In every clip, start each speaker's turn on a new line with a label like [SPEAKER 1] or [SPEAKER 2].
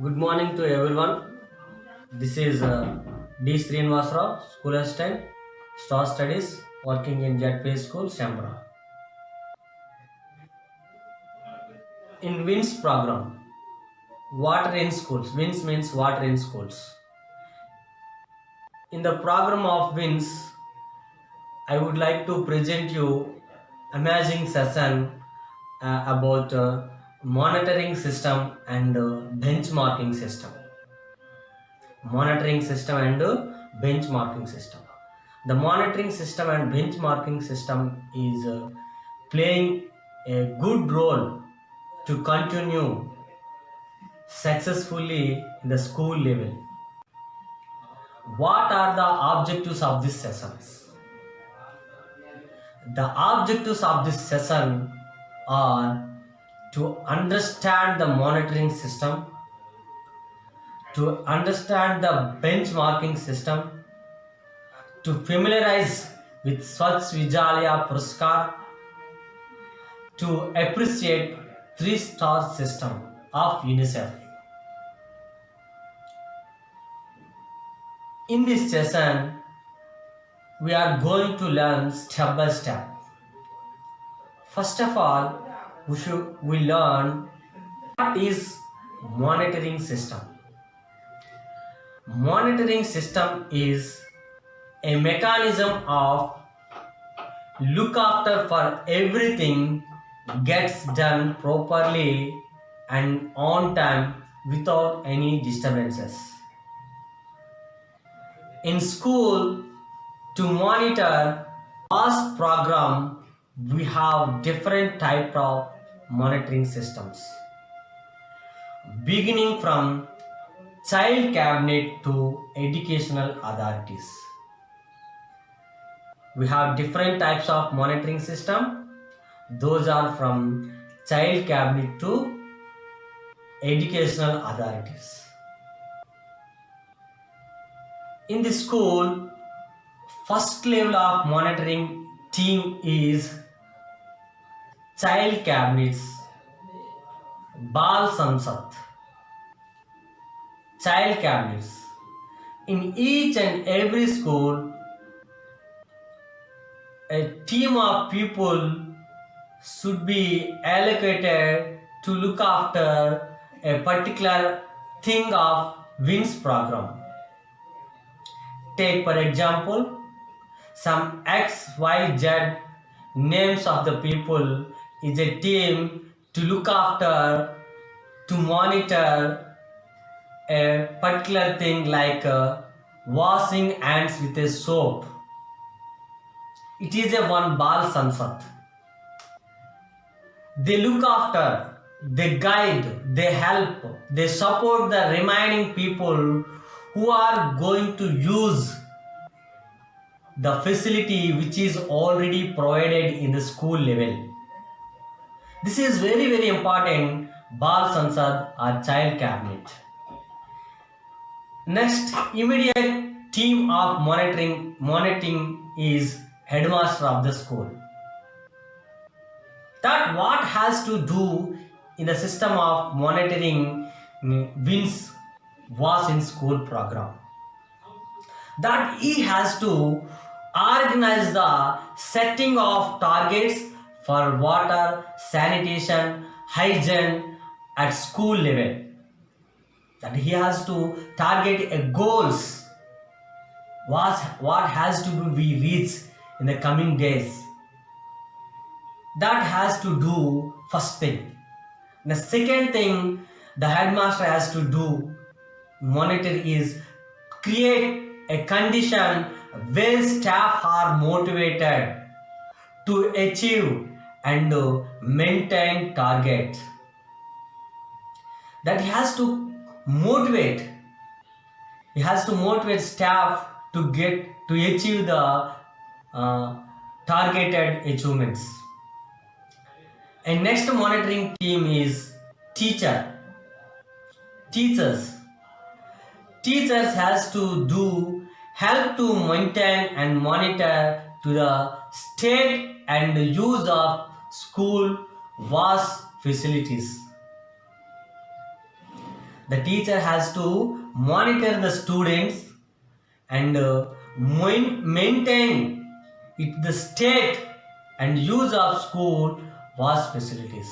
[SPEAKER 1] Good morning to everyone. This is D. Srinivasrao, School Assistant, Star Studies, working in JetPay School, Shambhala. In WINS program, Water in Schools. WINS means Water in Schools. In the program of WINS, I would like to present you amazing session about monitoring system and benchmarking system. Monitoring system and benchmarking system. The monitoring system and benchmarking system is playing a good role to continue successfully in the school level. What are the objectives of these sessions? The objectives of this session are to understand the monitoring system, to understand the benchmarking system, to familiarize with Swachh Vidyalaya Puraskar, to appreciate 3-star system of UNICEF. In this session, we are going to learn step by step. First of all, we learn what is monitoring system. Monitoring system is a mechanism of look after for everything gets done properly and on time without any disturbances. In school, to monitor past program, we have different type of monitoring systems, beginning from child cabinet to educational authorities. We have different types of monitoring system. Those are from child cabinet to educational authorities. In the school, first level of monitoring team is child cabinets, Bal Sansad, child cabinets. In each and every school, a team of people should be allocated to look after a particular thing of WINS program. Take for example, some XYZ names of the people is a team to look after, to monitor a particular thing like washing hands with a soap. It is a one Bal Sansad. They look after, they guide, they help, they support the remaining people who are going to use the facility which is already provided in the school level. This is very important, Bal Sansad or child cabinet. Next, immediate team of monitoring is headmaster of the school. That what has to do in the system of monitoring WINS was in school program. That he has to organize the setting of targets for water, sanitation, hygiene at school level. That he has to target a goals what has to be reached in the coming days. That has to do first thing. The second thing the headmaster has to do monitor is create a condition where staff are motivated to achieve and maintain target. That he has to motivate staff to achieve the targeted achievements. And next monitoring team is teachers. Teachers has to do help to maintain and monitor to the state and use of school wash facilities. The teacher has to monitor the students and maintain the state and use of school vast facilities.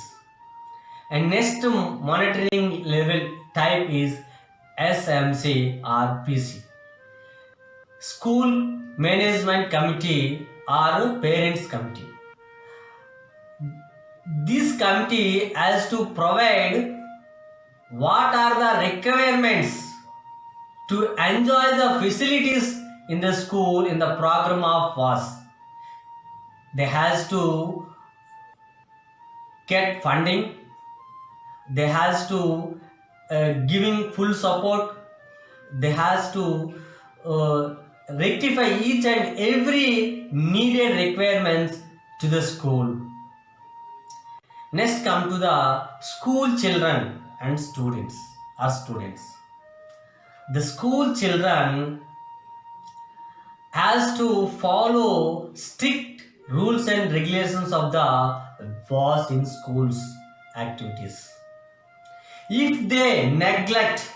[SPEAKER 1] And next monitoring level type is SMC or PC. School Management Committee or Parents Committee. This committee has to provide what are the requirements to enjoy the facilities in the school in the program of WAS. They has to get funding, they has to giving full support, they has to rectify each and every needed requirements to the school. Next come to the school children and students. The school children has to follow strict rules and regulations of the WAS in schools activities. If they neglect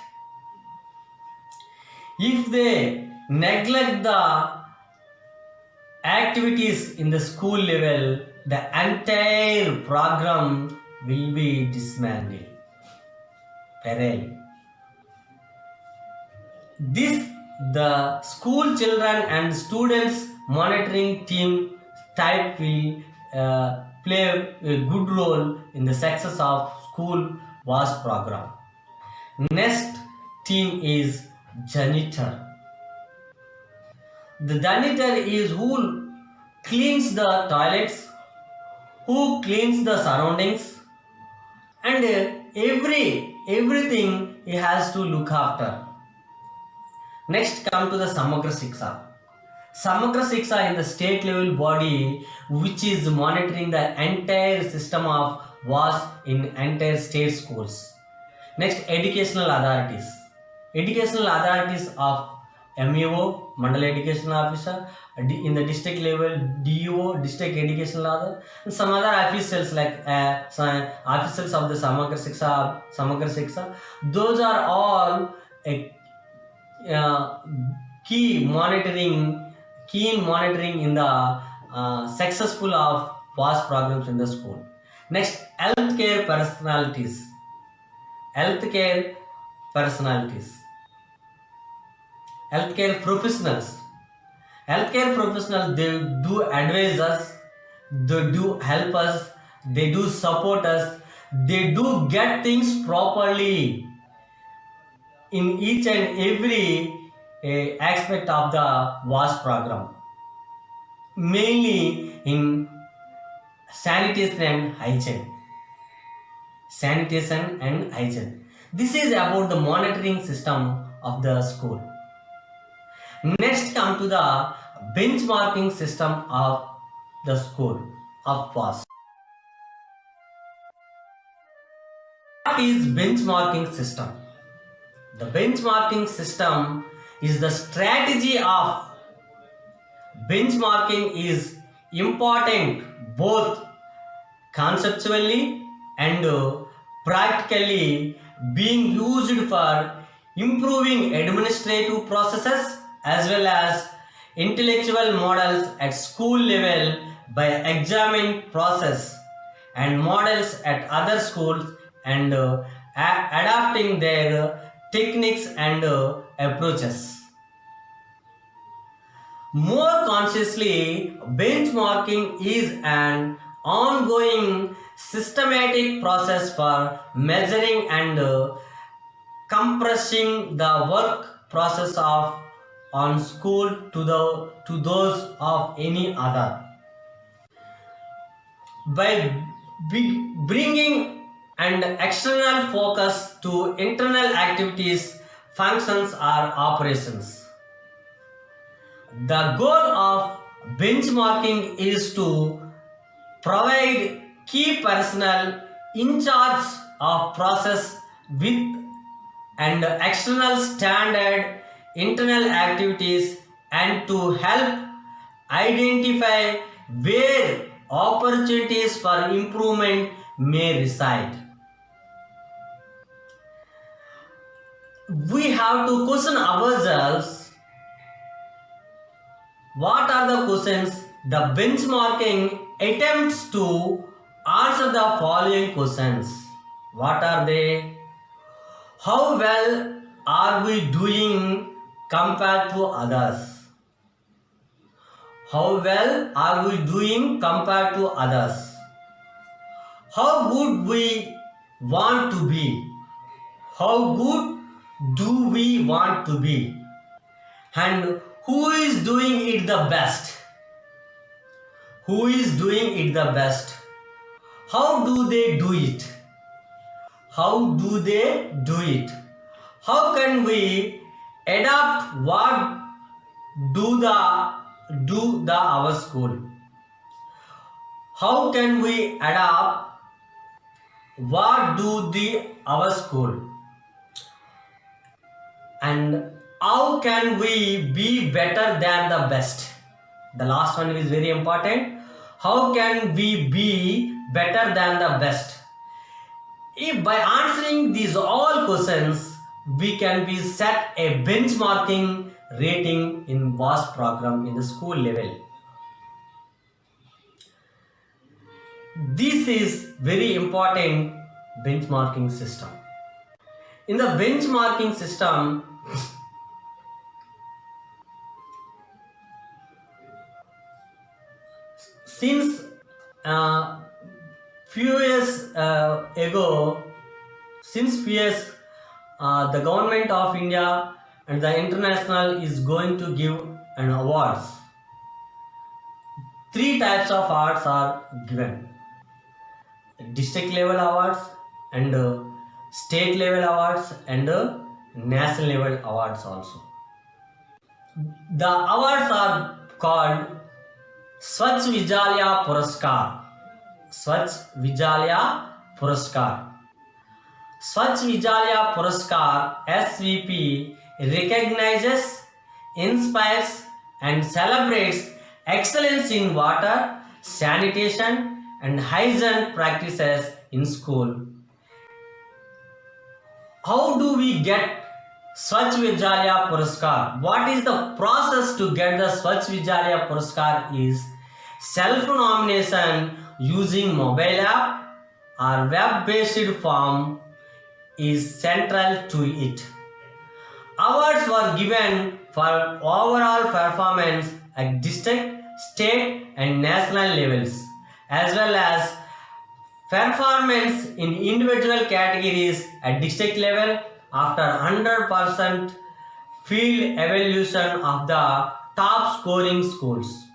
[SPEAKER 1] the activities in the school level, the entire program will be dismantled. The school children and students monitoring team type will play a good role in the success of school WAS program. Next team is janitor. The janitor is who cleans the toilets, who cleans the surroundings, and everything he has to look after. Next come to the Samagra Shiksha. Samagra Shiksha is the state level body which is monitoring the entire system of WAS in entire state schools. Next, educational authorities. Educational authorities of MEO, Mandal Educational Officer, in the district level, DEO, District Educational Officer, and some other officials like some officials of the Samagra Shiksha. Those are all key monitoring in the successful of WAS programs in the school. Next, healthcare professionals, healthcare professionals, they do advise us, they do help us, they do support us, they do get things properly in each and every aspect of the WAS program, mainly in sanitation and hygiene. This is about the monitoring system of the school. Next come to the benchmarking system of the school of WAS. What is benchmarking system? The benchmarking system is the strategy of benchmarking is important both conceptually and practically, being used for improving administrative processes as well as intellectual models at school level by examining process and models at other schools and adapting their techniques and approaches. More consciously, benchmarking is an ongoing systematic process for measuring and compressing the work process of on school to those of any other. By bringing an external focus to internal activities, functions or operations. The goal of benchmarking is to provide key personnel in charge of process with and external standard internal activities and to help identify where opportunities for improvement may reside. we have to question ourselves, what are the questions the benchmarking attempts to answer the following questions. What are they? How well are we doing compared to others? How well are we doing compared to others? How good we want to be? How good do we want to be? And who is doing it the best? Who is doing it the best? How do they do it? How do they do it? How can we adapt what do our school? How can we adapt what do our school? And how can we be better than the best? The last one is very important. How can we be better than the best? If by answering these all questions, we can be set a benchmarking rating in VAST program in the school level. This is very important benchmarking system. In the benchmarking system, since few years ago, the government of India and the international is going to give an awards. 3 types of awards are given: district level awards, and state level awards, and national level awards also. The awards are called Swachh Vidyalaya Puraskar. Swachh Vidyalaya Puraskar. Swachh Vidyalaya Puraskar SVP recognizes, inspires and celebrates excellence in water, sanitation and hygiene practices in school. How do we get Swachh Vidyalaya Puraskar? What is the process to get the Swachh Vidyalaya Puraskar? Is self-nomination using mobile app or web-based form is central to it. Awards were given for overall performance at district, state and national levels, as well as performance in individual categories at district level after 100% field evaluation of the top scoring schools.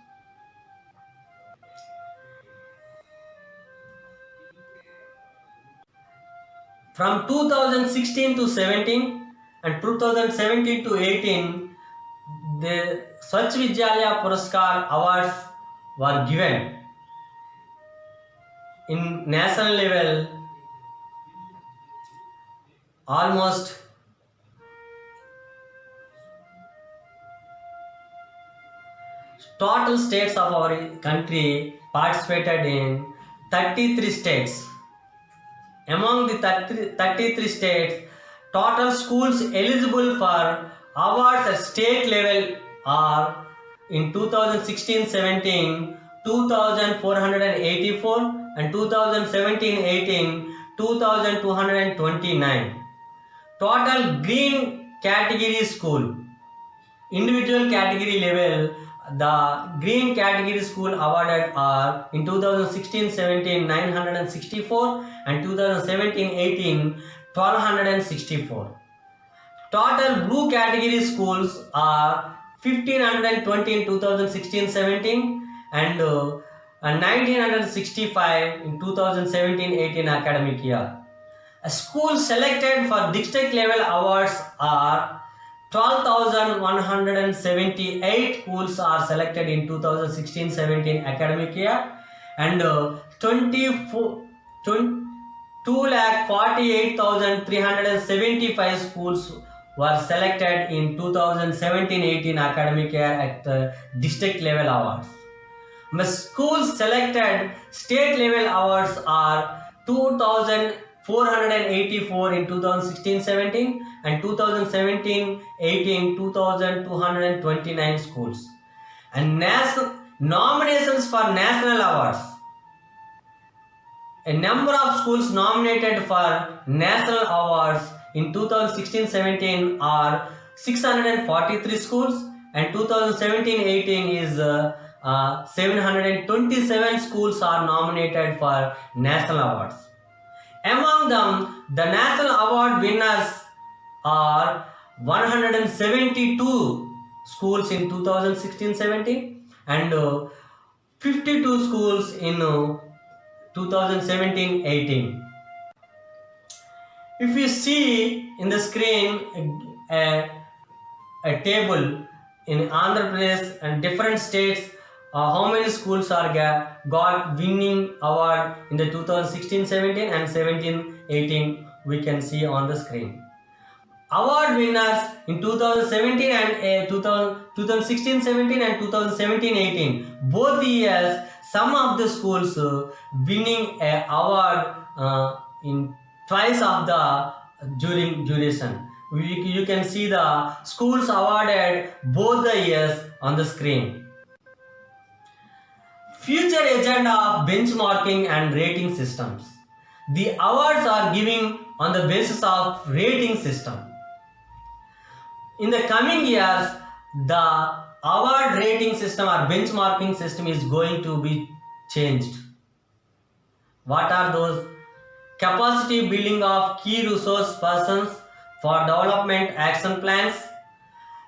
[SPEAKER 1] From 2016 to 17 and 2017 to 18, the Swachh Vidyalaya Puraskar awards were given. In national level, almost total states of our country participated in 33 states. Among the 33 states, total schools eligible for awards at state level are in 2016-17 2,484 and 2017-18 2,229. Total green category school, individual category level, the green category school awarded are in 2016-17 964 and 2017-18 1264. Total blue category schools are 1520 in 2016-17 and 1965 in 2017-18 academic year. Schools selected for district level awards are 12,178 schools are selected in 2016-17 academic year, and 2,48,375 schools were selected in 2017-18 academic year at district level awards. Schools selected state level awards are 2,000 484 in 2016-17 and 2017-18 2229 schools. And nominations for national awards. A number of schools nominated for national awards in 2016-17 are 643 schools, and 2017-18 is 727 schools are nominated for national awards. Among them, the national award winners are 172 schools in 2016-17 and 52 schools in 2017-18. If you see in the screen a table in Andhra Pradesh and different states, how many schools are got winning award in the 2016-17 and 17-18, we can see on the screen. Award winners in 2017 and 2016-17 and 2017-18, both the years, some of the schools winning a award in twice of the duration. You can see the schools awarded both the years on the screen. Future agenda of benchmarking and rating systems. The awards are given on the basis of rating system. In the coming years, the award rating system or benchmarking system is going to be changed. What are those? Capacity building of key resource persons for development action plans,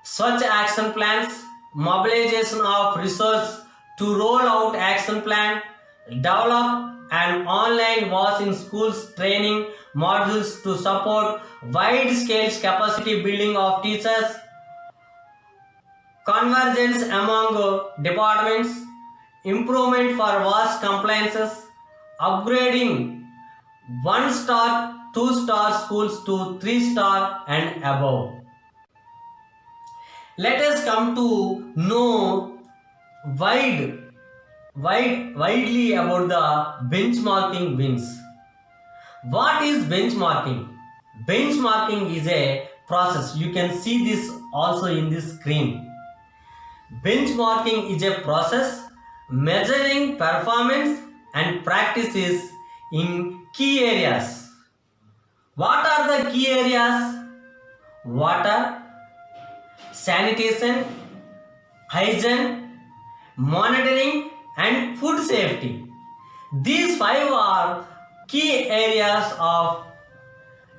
[SPEAKER 1] such action plans, mobilization of resources to roll out action plan, develop an online was in schools training modules to support wide scale capacity building of teachers, convergence among departments, improvement for vast compliances, upgrading 1-star, 2-star schools to 3-star and above. Let us come to know widely about the benchmarking wins. What is benchmarking? Benchmarking is a process. You can see this also in this screen. Benchmarking is a process measuring performance and practices in key areas. What are the key areas? Water, sanitation, hygiene, monitoring and food safety. These 5 are key areas of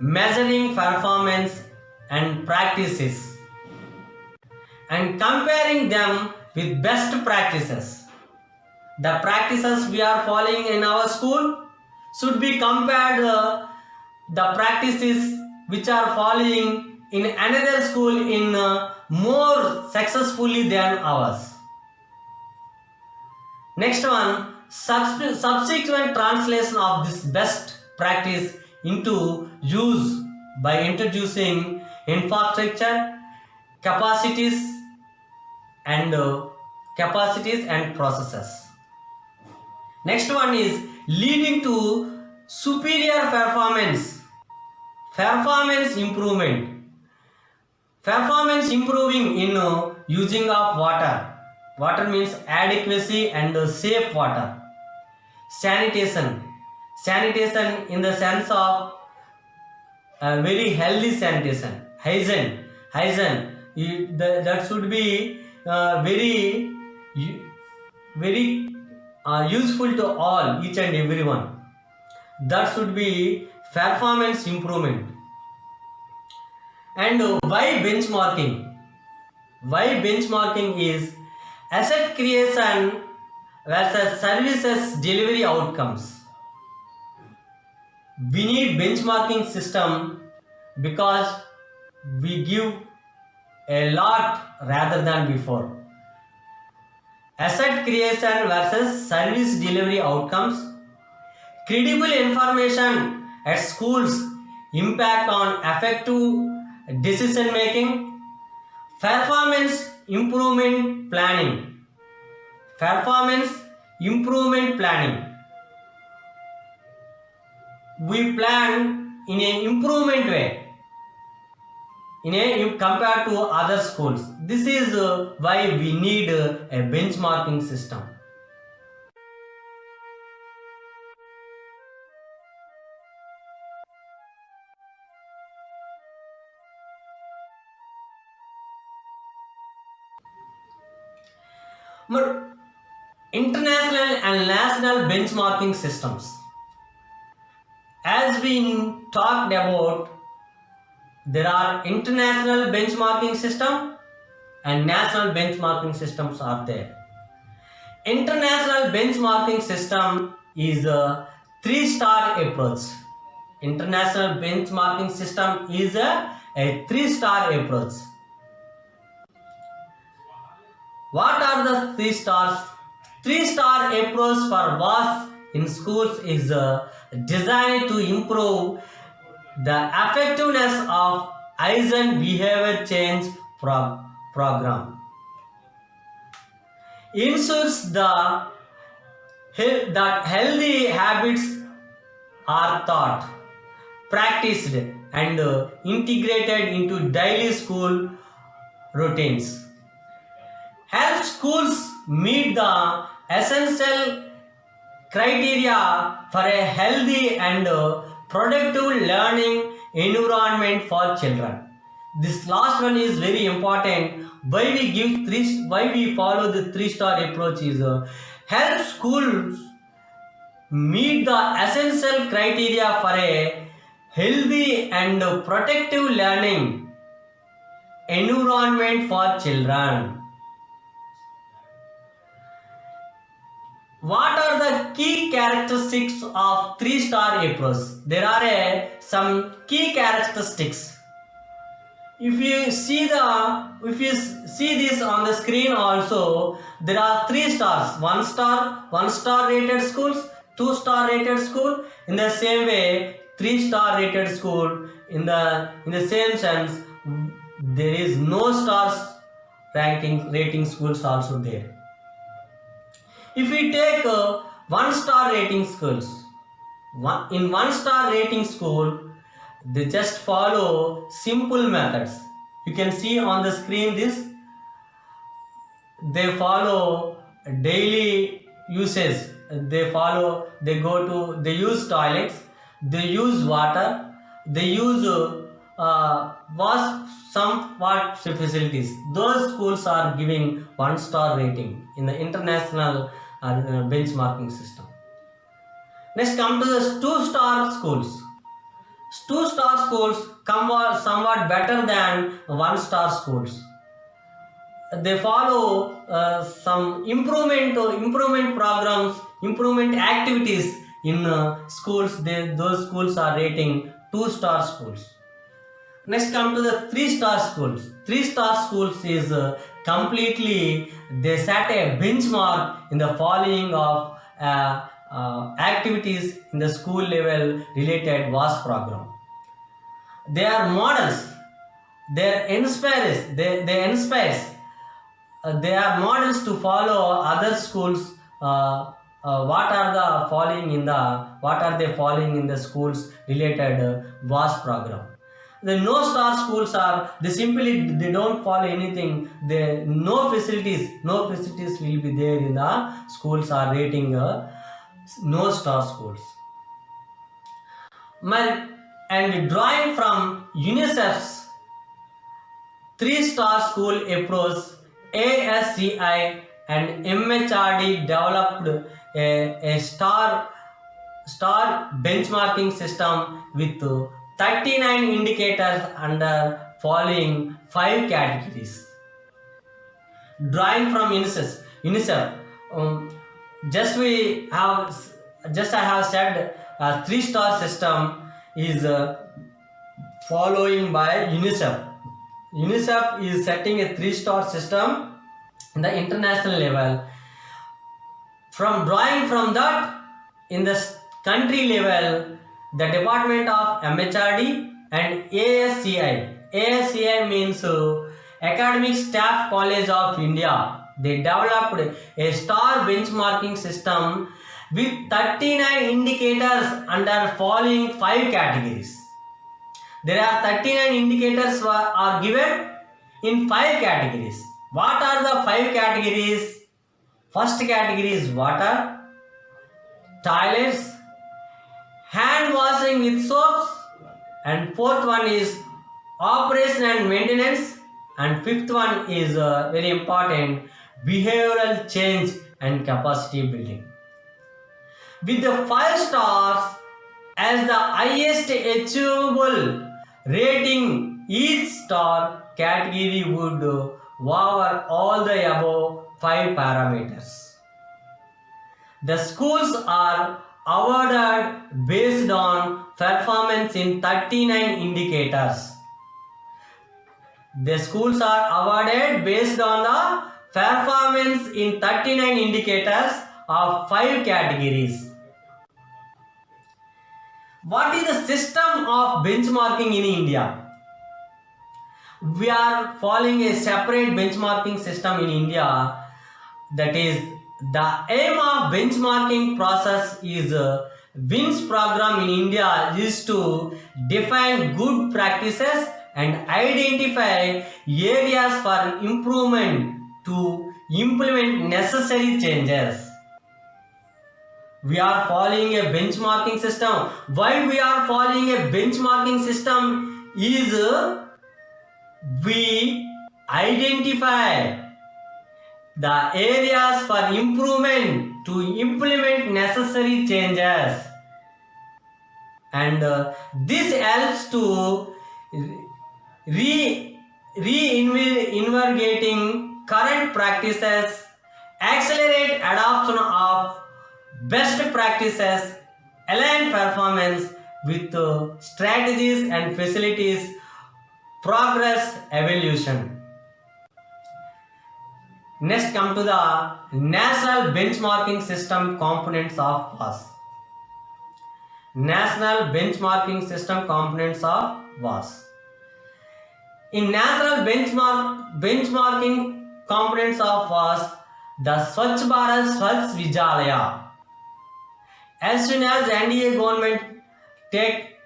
[SPEAKER 1] measuring performance and practices and comparing them with best practices. The practices we are following in our school should be compared the practices which are following in another school in more successfully than ours. Next one, subsequent translation of this best practice into use by introducing infrastructure, capacities and processes. Next one is leading to superior performance improvement. Performance improving in using of water. Water means adequacy and safe water. Sanitation in the sense of very healthy sanitation. Hygiene that should be very useful to all, each and everyone. That should be performance improvement. And why benchmarking? Why benchmarking is asset creation versus services delivery outcomes. We need benchmarking system because we give a lot rather than before. Asset creation versus service delivery outcomes. Credible information at schools impact on effective decision making. Performance improvement planning. we plan in an improvement way compared to other schools. This is why we need a benchmarking system. International and national benchmarking systems. As we talked about, there are international benchmarking system and national benchmarking systems are there. International benchmarking system is a 3-star approach. International benchmarking system is a 3-star approach. What are the 3 stars? 3-star approach for WAS in schools is designed to improve the effectiveness of Eisen behavior change program. Ensures that healthy habits are taught, practiced, and integrated into daily school routines. Help schools meet the essential criteria for a healthy and productive learning environment for children. This last one is very important. Why we follow the 3-star approach is help schools meet the essential criteria for a healthy and protective learning environment for children. What are the key characteristics of 3-star approach? There are some key characteristics. If you see this on the screen also, there are 3 stars: 1 star rated schools, 2-star rated school. In the same way, 3-star rated school. In the same sense, there is no stars rating schools also there. If we take 1-star rating schools, in 1-star rating school, they just follow simple methods. You can see on the screen this. They follow daily uses. They use toilets, they use water, they use somewhat facilities. Those schools are giving 1-star rating in the international benchmarking system. Next, come to the 2-star schools. 2-star schools come somewhat better than 1-star schools. They follow some improvement programs, improvement activities in schools. Those schools are rating 2-star schools. Next, come to the 3-star schools. 3-star schools is completely, they set a benchmark in the following of activities in the school level related WAS program. They are models. They inspire. They are models to follow other schools. What are they following in the schools related WAS program? The no-star schools they don't follow anything. No facilities will be there in the schools are rating no-star schools. And drawing from UNICEF's 3-star school approach, ASCI and MHRD developed a star benchmarking system with 39 indicators under following 5 categories. Drawing from UNICEF, I have said a 3-star system is following by UNICEF. UNICEF is setting a 3-star system in the international level. Drawing from that, in the country level, the Department of MHRD and ASCI. ASCI means Academic Staff College of India. They developed a star benchmarking system with 39 indicators under following 5 categories. There are 39 indicators are given in 5 categories. What are the 5 categories? First category is water, toilets, hand washing with soaps, and fourth one is operation and maintenance, and fifth one is very important, behavioral change and capacity building. With the 5 stars as the highest achievable rating, each star category would cover all the above 5 parameters. The schools are awarded based on performance in 39 indicators. The schools are awarded based on the performance in 39 indicators of 5 categories. What is the system of benchmarking in India? We are following a separate benchmarking system in India. That is, the aim of benchmarking process is WINS program in India is to define good practices and identify areas for improvement to implement necessary changes. We are following a benchmarking system. Why we are following a benchmarking system is we identify the areas for improvement to implement necessary changes, and this helps to reinvigorating current practices, accelerate adoption of best practices, align performance with strategies and facilities, progress evolution. Next, come to the National Benchmarking System components of WAS. National Benchmarking System components of WAS. In National Benchmarking components of WAS, the Swachh Bharat Swachh Vidyalaya. As soon as NDA government take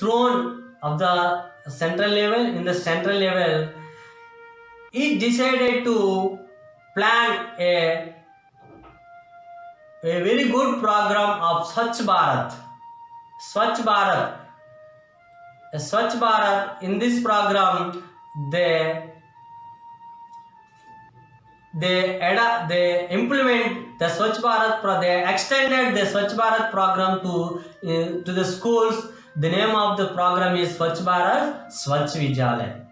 [SPEAKER 1] throne of the central level, in the central level, it decided to plan a very good program of Swachh Bharat. Swachh Bharat. Swachh Bharat, in this program, they implement the Swachh Bharat. They extended the Swachh Bharat program to the schools. The name of the program is Swachh Bharat Swachh Vidyalaya.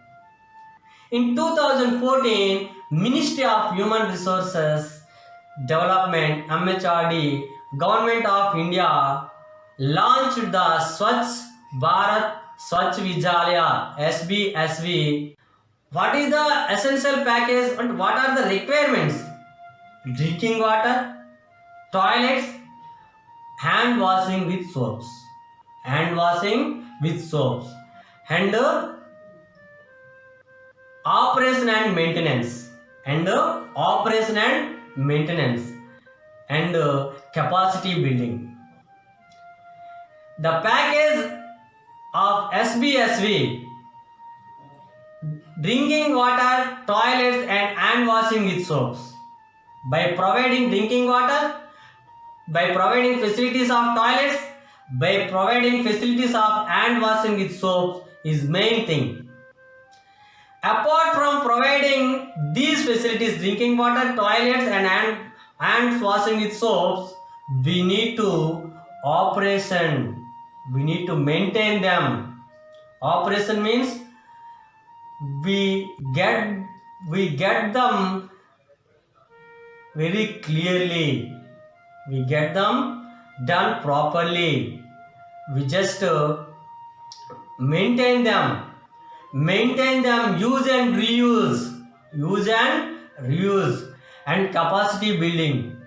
[SPEAKER 1] In 2014, Ministry of Human Resources Development (MHRD), Government of India launched the Swachh Bharat Swachh Vidyalaya (SBSV). What is the essential package and what are the requirements? Drinking water, toilets, hand washing with soaps, and operation and maintenance, and capacity building. The package of SBSV: drinking water, toilets, and hand washing with soaps. By providing drinking water, by providing facilities of toilets, by providing facilities of hand washing with soaps is main thing. Apart from providing these facilities, drinking water, toilets, and hand washing with soaps, we need to maintain them. Operation means we get them very clearly. We get them done properly. We just maintain them, use and reuse, and capacity building.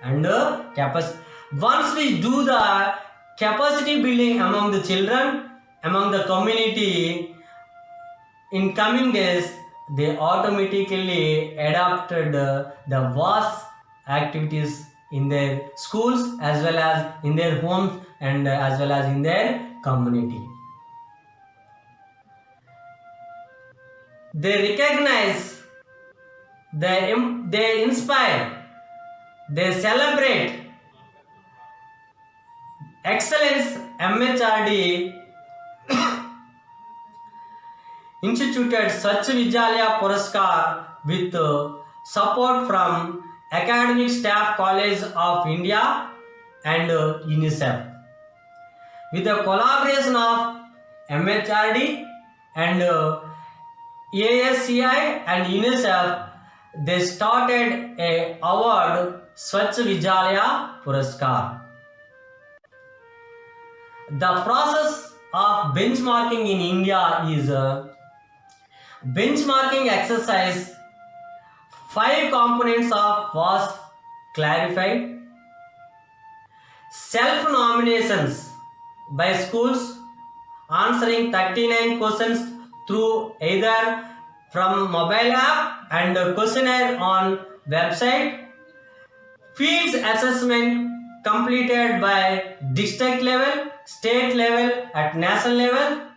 [SPEAKER 1] And once we do the capacity building among the children, among the community, in coming days, they automatically adopted the WAS activities in their schools as well as in their homes and as well as in their community. They recognize, they inspire, they celebrate excellence. MHRD instituted Swachh Vidyalaya Puraskar with support from Academic Staff College of India and UNICEF. With the collaboration of MHRD and ASCI and UNICEF, they started a award Swachh Vidyalaya Puraskar. The process of benchmarking in India is a benchmarking exercise. 5 components of was clarified. Self-nominations by schools answering 39 questions through either from mobile app and questionnaire on website. Fields assessment completed by district level, state level, at national level.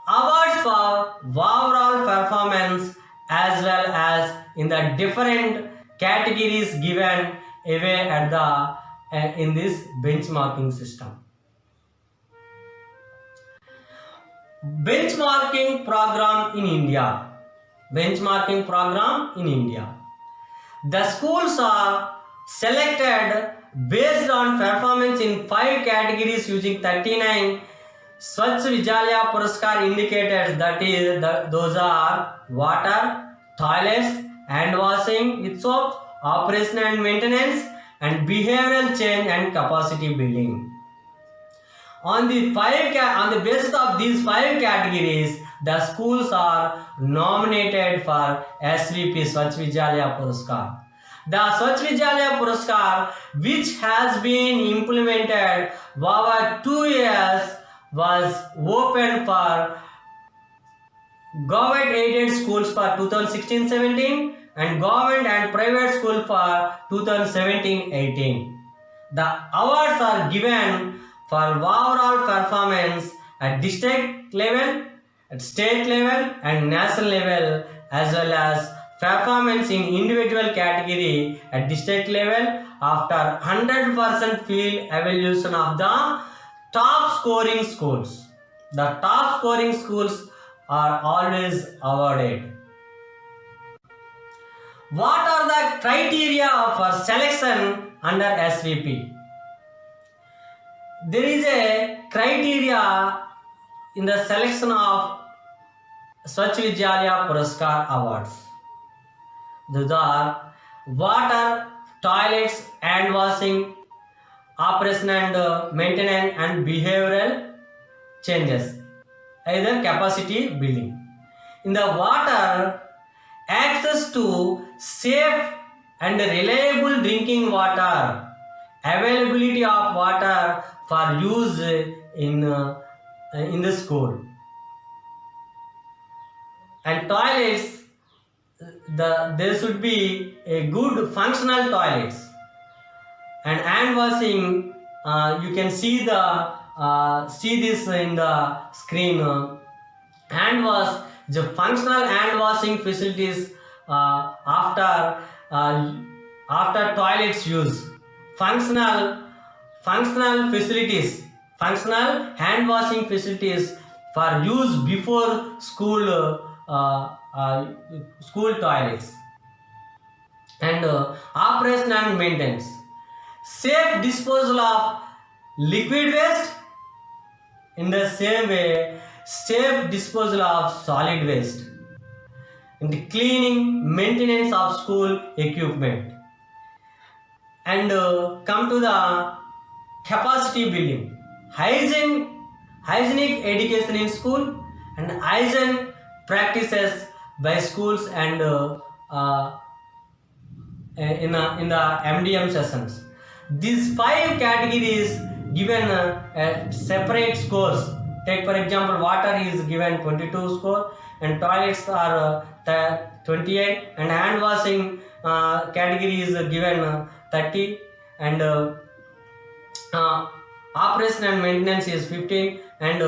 [SPEAKER 1] Awards for overall performance as well as in the different categories given away at the in this benchmarking system. Benchmarking program in India. Benchmarking program in India. The schools are selected based on performance in 5 categories using 39 Swachh Vidyalaya Puraskar indicators, that is, those are water, toilets, hand washing with soaps, operation and maintenance, and behavioral change and capacity building. On the basis of these 5 categories, the schools are nominated for SVP Swachh Vidyalaya Puraskar. The Swachh Vidyalaya Puraskar, which has been implemented over 2 years, was open for government aided schools for 2016-17 and government and private school for 2017-18. The awards are given for overall performance at district level, at state level and national level, as well as performance in individual category at district level after 100% field evaluation of the top scoring schools. The top scoring schools are always awarded. What are the criteria for selection under SVP? There is a criteria in the selection of Swachh Vidyalaya Puraskar awards. Those are water, toilets, hand washing, operation and maintenance, and behavioral changes, either capacity building. In the water, access to safe and reliable drinking water, availability of water for use in the school, and toilets, there should be a good functional toilets, and hand washing, you can see this in the screen. Hand wash, the functional hand washing facilities after toilets use, functional facilities, functional hand washing facilities for use before school toilets, and operation and maintenance, safe disposal of liquid waste. In the same way, safe disposal of solid waste, and cleaning, maintenance of school equipment. And come to the capacity building, hygienic education in school, and hygiene practices by schools and in the MDM sessions. These 5 categories given separate scores. Take for example, water is given 22 score, and toilets are 28, and hand washing category is given 30, and operation and maintenance is 15, and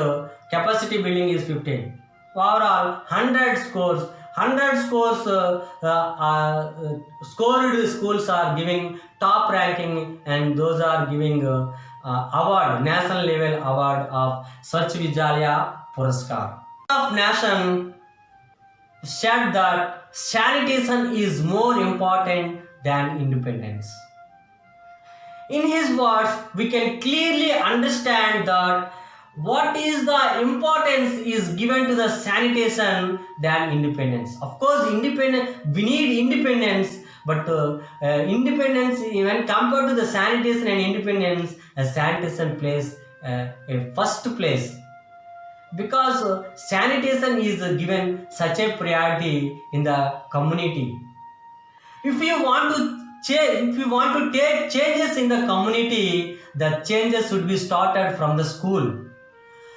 [SPEAKER 1] capacity building is 15. Overall 100 scores. 100 scores scored schools are giving top ranking, and those are giving award, national level award of Swachh Vidyalaya Puraskar. Of nation said that sanitation is more important than independence. In his words, we can clearly understand that what is the importance is given to the sanitation than independence. Of course, we need independence, but independence, when compared to the sanitation and independence, sanitation plays a first place, because sanitation is given such a priority in the community. If you want to take changes in the community, the changes should be started from the school.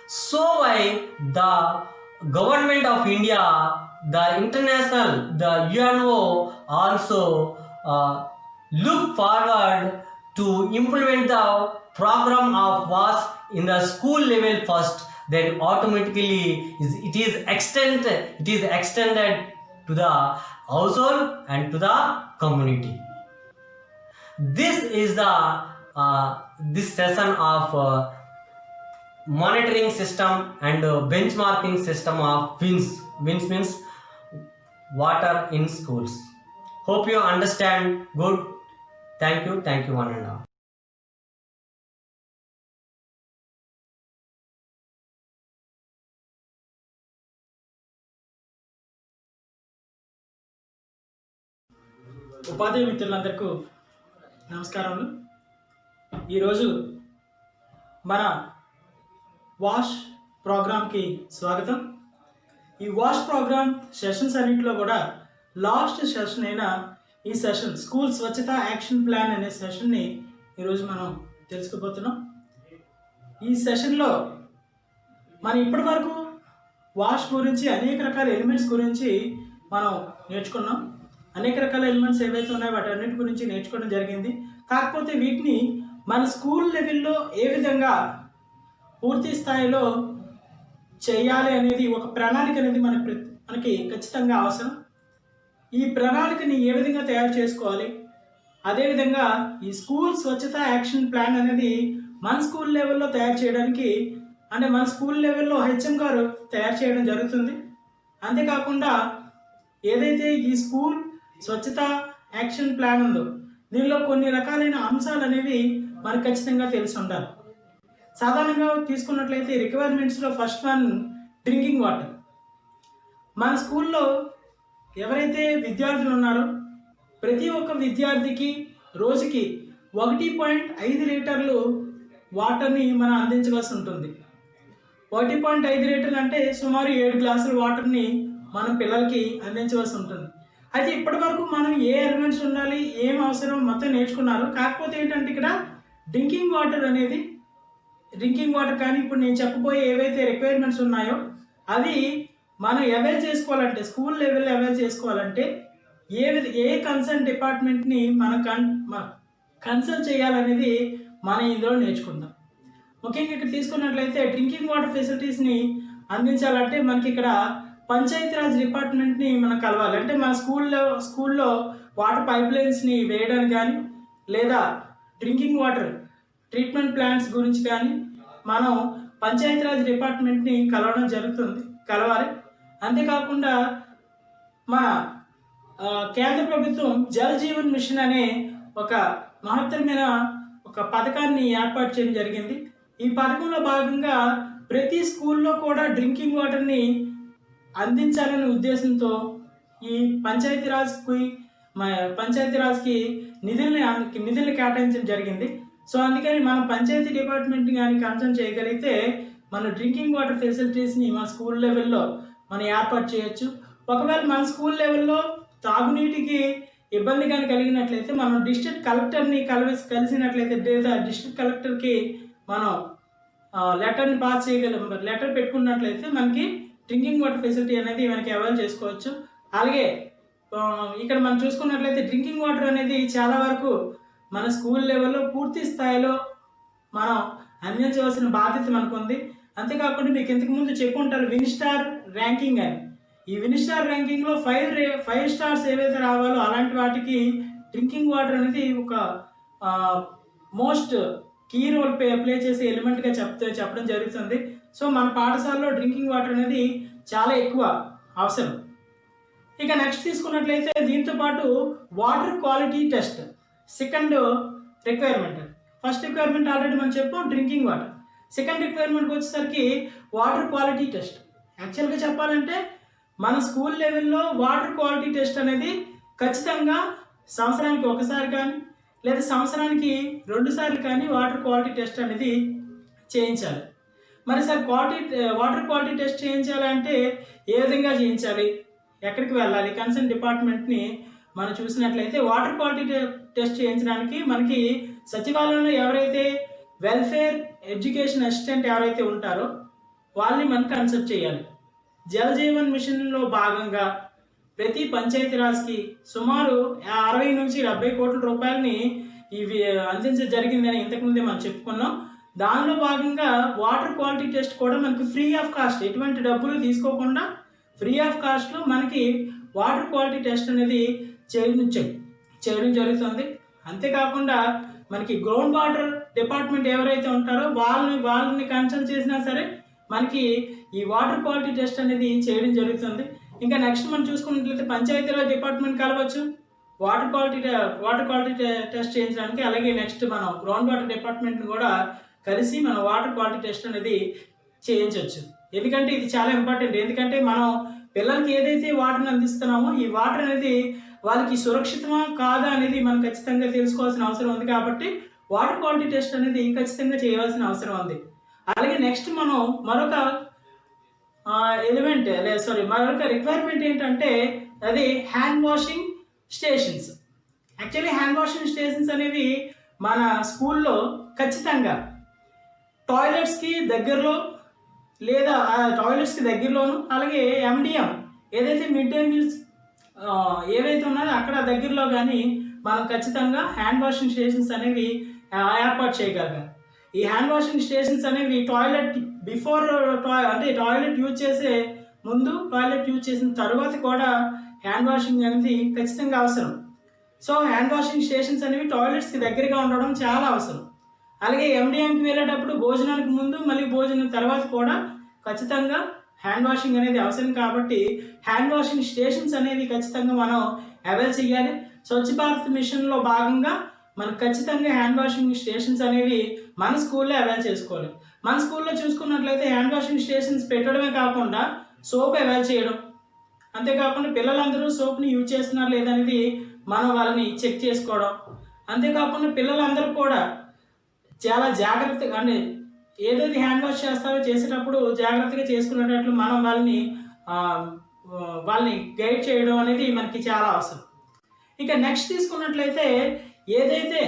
[SPEAKER 1] So why the government of India, the international, the UNO also look forward to implement the program of WASH in the school level first, then automatically it is extended to the household and to the community. This is the this session of monitoring system and benchmarking system of WINS. WINS means water in schools. Hope you understand. Good. Thank you one and all.
[SPEAKER 2] ఉపాధ్యాయ మిత్రులందరికీ నమస్కారములు. ఈరోజు మన wash ప్రోగ్రామ్కి స్వాగతం. ఈ wash programme sessions అన్నింటిలో కూడా last session అయిన ఈ సెషన్ స్కూల్ స్వచ్ఛత యాక్షన్ ప్లాన్ అనే సెషన్ని ఈరోజు మనం తెలుసుకోబోతున్నాం. ఈ సెషన్లో మనం ఇప్పటి వరకు వాష్ గురించి అనేక రకాల ఎలిమెంట్స్ గురించి మనం నేర్చుకున్నాం. అనేక రకాల ఎలిమెంట్స్ ఏవైతే ఉన్నాయో వాటి అన్నిటి గురించి నేర్చుకోవడం జరిగింది. కాకపోతే వీటిని మన స్కూల్ లెవెల్లో ఏ విధంగా పూర్తి స్థాయిలో చేయాలి అనేది ఒక ప్రణాళిక అనేది మనకి ఖచ్చితంగా అవసరం. ఈ ప్రణాళికని ఏ విధంగా తయారు చేసుకోవాలి, అదేవిధంగా ఈ స్కూల్ స్వచ్ఛత యాక్షన్ ప్లాన్ అనేది మన స్కూల్ లెవెల్లో తయారు చేయడానికి, అంటే మన స్కూల్ లెవెల్లో హెచ్ఎం గారు తయారు చేయడం జరుగుతుంది. అంతేకాకుండా ఏదైతే ఈ స్కూల్ స్వచ్ఛత యాక్షన్ ప్లాన్ ఉందో దీనిలో కొన్ని రకాలైన అంశాలు అనేవి మనకు ఖచ్చితంగా తెలిసి ఉండాలి. సాధారణంగా తీసుకున్నట్లయితే రిక్వైర్మెంట్స్లో ఫస్ట్ వన్ డ్రింకింగ్ వాటర్. మన స్కూల్లో ఎవరైతే విద్యార్థులు ఉన్నారో ప్రతి ఒక్క విద్యార్థికి రోజుకి 1.5 లీటర్లు వాటర్ని మనం అందించవలసి ఉంటుంది. 1.5 లీటర్లు అంటే సుమారు 7 గ్లాసుల వాటర్ని మనం పిల్లలకి అందించవలసి ఉంటుంది. అయితే ఇప్పటి వరకు మనం ఏ ఎలిమెంట్స్ ఉండాలి, ఏం అవసరం మొత్తం నేర్చుకున్నారు. కాకపోతే ఏంటంటే ఇక్కడ డ్రింకింగ్ వాటర్ కానీ ఇప్పుడు నేను చెప్పబోయే ఏవైతే రిక్వైర్మెంట్స్ ఉన్నాయో అవి మనం అవైల్ చేసుకోవాలంటే, స్కూల్ లెవెల్లో అవైల్ చేసుకోవాలంటే ఏ కన్సర్న్ డిపార్ట్మెంట్ని మనం కన్సల్ట్ చేయాలనేది మనం ఇందులో నేర్చుకుందాం. ముఖ్యంగా ఇక్కడ తీసుకున్నట్లయితే డ్రింకింగ్ వాటర్ ఫెసిలిటీస్ని అందించాలంటే మనకి ఇక్కడ పంచాయతీరాజ్ డిపార్ట్మెంట్ని మనం కలవాలి. అంటే మన స్కూల్లో వాటర్ పైప్ లైన్స్ని వేయడానికి కానీ లేదా డ్రింకింగ్ వాటర్ ట్రీట్మెంట్ ప్లాంట్స్ గురించి కానీ మనం పంచాయతీరాజ్ డిపార్ట్మెంట్ని కలవాలి. అంతేకాకుండా మన కేంద్ర ప్రభుత్వం జల్ జీవన్ మిషన్ అనే ఒక మహత్తరమైన ఒక పథకాన్ని ఏర్పాటు చేయడం జరిగింది. ఈ పథకంలో భాగంగా ప్రతి స్కూల్లో కూడా డ్రింకింగ్ వాటర్ని అందించాలనే ఉద్దేశంతో ఈ పంచాయతీరాజ్కి నిధుల్ని కేటాయించడం జరిగింది. సో అందుకని మనం పంచాయతీ డిపార్ట్మెంట్ని కానీ కన్సర్న్ చేయగలిగితే మన డ్రింకింగ్ వాటర్ ఫెసిలిటీస్ని మన స్కూల్ లెవెల్లో మనం ఏర్పాటు చేయొచ్చు. ఒకవేళ మన స్కూల్ లెవెల్లో తాగునీటికి ఇబ్బంది కానీ కలిగినట్లయితే మనం డిస్ట్రిక్ట్ కలెక్టర్ని కలిసినట్లయితే లేదా డిస్ట్రిక్ట్ కలెక్టర్కి మనం లెటర్ని పాస్ చేయగలం. లెటర్ పెట్టుకున్నట్లయితే మనకి డ్రింకింగ్ వాటర్ ఫెసిలిటీ అనేది మనకి అవైల్ చేసుకోవచ్చు. అలాగే ఇక్కడ మనం చూసుకున్నట్లయితే డ్రింకింగ్ వాటర్ అనేది చాలా వరకు మన స్కూల్ లెవెల్లో పూర్తి స్థాయిలో మనం అందించవలసిన బాధ్యత మనకు ఉంది. అంతేకాకుండా మీకు ఇంతకుముందు చెప్పుంటారు విన్ స్టార్ ర్యాంకింగ్ అని. ఈ విన్ స్టార్ ర్యాంకింగ్లో 5 స్టార్స్ ఏవైతే రావాలో అలాంటి వాటికి డ్రింకింగ్ వాటర్ అనేది ఒక మోస్ట్ కీ రోల్ ప్లే చేసే ఎలిమెంట్గా చెప్పడం జరుగుతుంది. సో మన పాఠశాలలో డ్రింకింగ్ వాటర్ అనేది చాలా ఎక్కువ అవసరం. ఇక నెక్స్ట్ తీసుకున్నట్లయితే దీంతో పాటు water quality test second requirement. First requirement already మనం చెప్పాం డ్రింకింగ్ వాటర్. సెకండ్ రిక్వైర్మెంట్కి వచ్చేసరికి వాటర్ క్వాలిటీ టెస్ట్. యాక్చువల్గా చెప్పాలంటే మన స్కూల్ లెవెల్లో వాటర్ క్వాలిటీ టెస్ట్ అనేది ఖచ్చితంగా సంవత్సరానికి ఒకసారి కానీ లేదా సంవత్సరానికి 2 సార్లు కానీ వాటర్ క్వాలిటీ టెస్ట్ అనేది చేయించాలి. మరి సార్ వాటర్ క్వాలిటీ టెస్ట్ చేయించాలంటే ఏ విధంగా చేయించాలి, ఎక్కడికి వెళ్ళాలి? కన్సర్న్ డిపార్ట్మెంట్ని మనం చూసినట్లయితే వాటర్ క్వాలిటీ టెస్ట్ చేయించడానికి మనకి సచివాలయంలో ఎవరైతే వెల్ఫేర్ ఎడ్యుకేషన్ అసిస్టెంట్ ఎవరైతే ఉంటారో వాళ్ళని మనం కన్సల్ట్ చేయాలి. జల్ జీవన్ మిషన్లో భాగంగా ప్రతి పంచాయతీరాజ్కి సుమారు 60 నుంచి 70 కోట్ల రూపాయలని ఇవి అందించడం జరిగిందని ఇంతకుముందే మనం చెప్పుకున్నాం. దానిలో భాగంగా వాటర్ క్వాలిటీ టెస్ట్ కూడా మనకు ఫ్రీ ఆఫ్ కాస్ట్, ఎటువంటి డబ్బులు తీసుకోకుండా ఫ్రీ ఆఫ్ కాస్ట్లో మనకి వాటర్ క్వాలిటీ టెస్ట్ అనేది చేయడం జరుగుతుంది. అంతేకాకుండా మనకి గ్రౌండ్ వాటర్ డిపార్ట్మెంట్ ఎవరైతే ఉంటారో వాళ్ళని కన్సల్ట్ చేసినా సరే మనకి ఈ వాటర్ క్వాలిటీ టెస్ట్ అనేది చేయడం జరుగుతుంది. ఇంకా నెక్స్ట్ మనం చూసుకున్నట్లయితే పంచాయతీరాజ్ డిపార్ట్మెంట్ కలవచ్చు వాటర్ క్వాలిటీ టెస్ట్ చేయించడానికి. అలాగే నెక్స్ట్ మనం గ్రౌండ్ వాటర్ డిపార్ట్మెంట్ని కూడా కలిసి మనం వాటర్ క్వాలిటీ టెస్ట్ అనేది చేయించవచ్చు. ఎందుకంటే ఇది చాలా ఇంపార్టెంట్. ఎందుకంటే మనం పిల్లలకి ఏదైతే వాటర్ని అందిస్తున్నామో ఈ వాటర్ అనేది వాళ్ళకి సురక్షితమా కాదా అనేది మనం ఖచ్చితంగా తెలుసుకోవాల్సిన అవసరం ఉంది. కాబట్టి వాటర్ క్వాలిటీ టెస్ట్ అనేది ఖచ్చితంగా చేయవలసిన అవసరం ఉంది. అలాగే నెక్స్ట్ మనం మరొక రిక్వైర్మెంట్ ఏంటంటే అది hand washing stations. Actually hand washing stations అనేవి మన స్కూల్లో ఖచ్చితంగా టాయిలెట్స్కి దగ్గరలో లేదా టాయిలెట్స్కి దగ్గరలోను, అలాగే MDM ఏదైతే మిడ్ డే మీల్స్ ఏవైతే ఉన్నాయో అక్కడ దగ్గరలో కానీ మనం ఖచ్చితంగా హ్యాండ్ వాషింగ్ స్టేషన్స్ అనేవి ఏర్పాటు చేయగలగాలి. ఈ హ్యాండ్ వాషింగ్ స్టేషన్స్ అనేవి టాయిలెట్ అంటే టాయిలెట్ యూజ్ చేసే ముందు, టాయిలెట్ యూజ్ చేసిన తర్వాత కూడా హ్యాండ్ వాషింగ్ అనేది ఖచ్చితంగా అవసరం. సో హ్యాండ్ వాషింగ్ స్టేషన్స్ అనేవి టాయిలెట్స్కి దగ్గరగా ఉండడం చాలా అవసరం. అలాగే MDMకి వెళ్ళేటప్పుడు భోజనానికి ముందు మళ్ళీ భోజనం తర్వాత కూడా ఖచ్చితంగా హ్యాండ్ వాషింగ్ అనేది అవసరం. కాబట్టి హ్యాండ్ వాషింగ్ స్టేషన్స్ అనేవి ఖచ్చితంగా మనం అవైల్ చేయాలి. స్వచ్ఛ భారత్ మిషన్లో భాగంగా మనకు ఖచ్చితంగా హ్యాండ్ వాషింగ్ స్టేషన్స్ అనేవి మన స్కూల్లో అవైల్ చేసుకోవాలి. మన స్కూల్లో చూసుకున్నట్లయితే హ్యాండ్ వాషింగ్ స్టేషన్స్ పెట్టడమే కాకుండా సోప్ అవైల్ చేయడం, అంతేకాకుండా పిల్లలందరూ సోప్ని యూజ్ చేస్తున్నారు లేదనేది మనం వాళ్ళని చెక్ చేసుకోవడం, అంతేకాకుండా పిల్లలందరూ కూడా చాలా జాగ్రత్తగా అంటే ఏదైతే హ్యాండ్ వాష్ చేసేటప్పుడు జాగ్రత్తగా చేసుకునేటట్లు మనం వాళ్ళని గైడ్ చేయడం అనేది మనకి చాలా అవసరం. ఇక నెక్స్ట్ తీసుకున్నట్లయితే ఏదైతే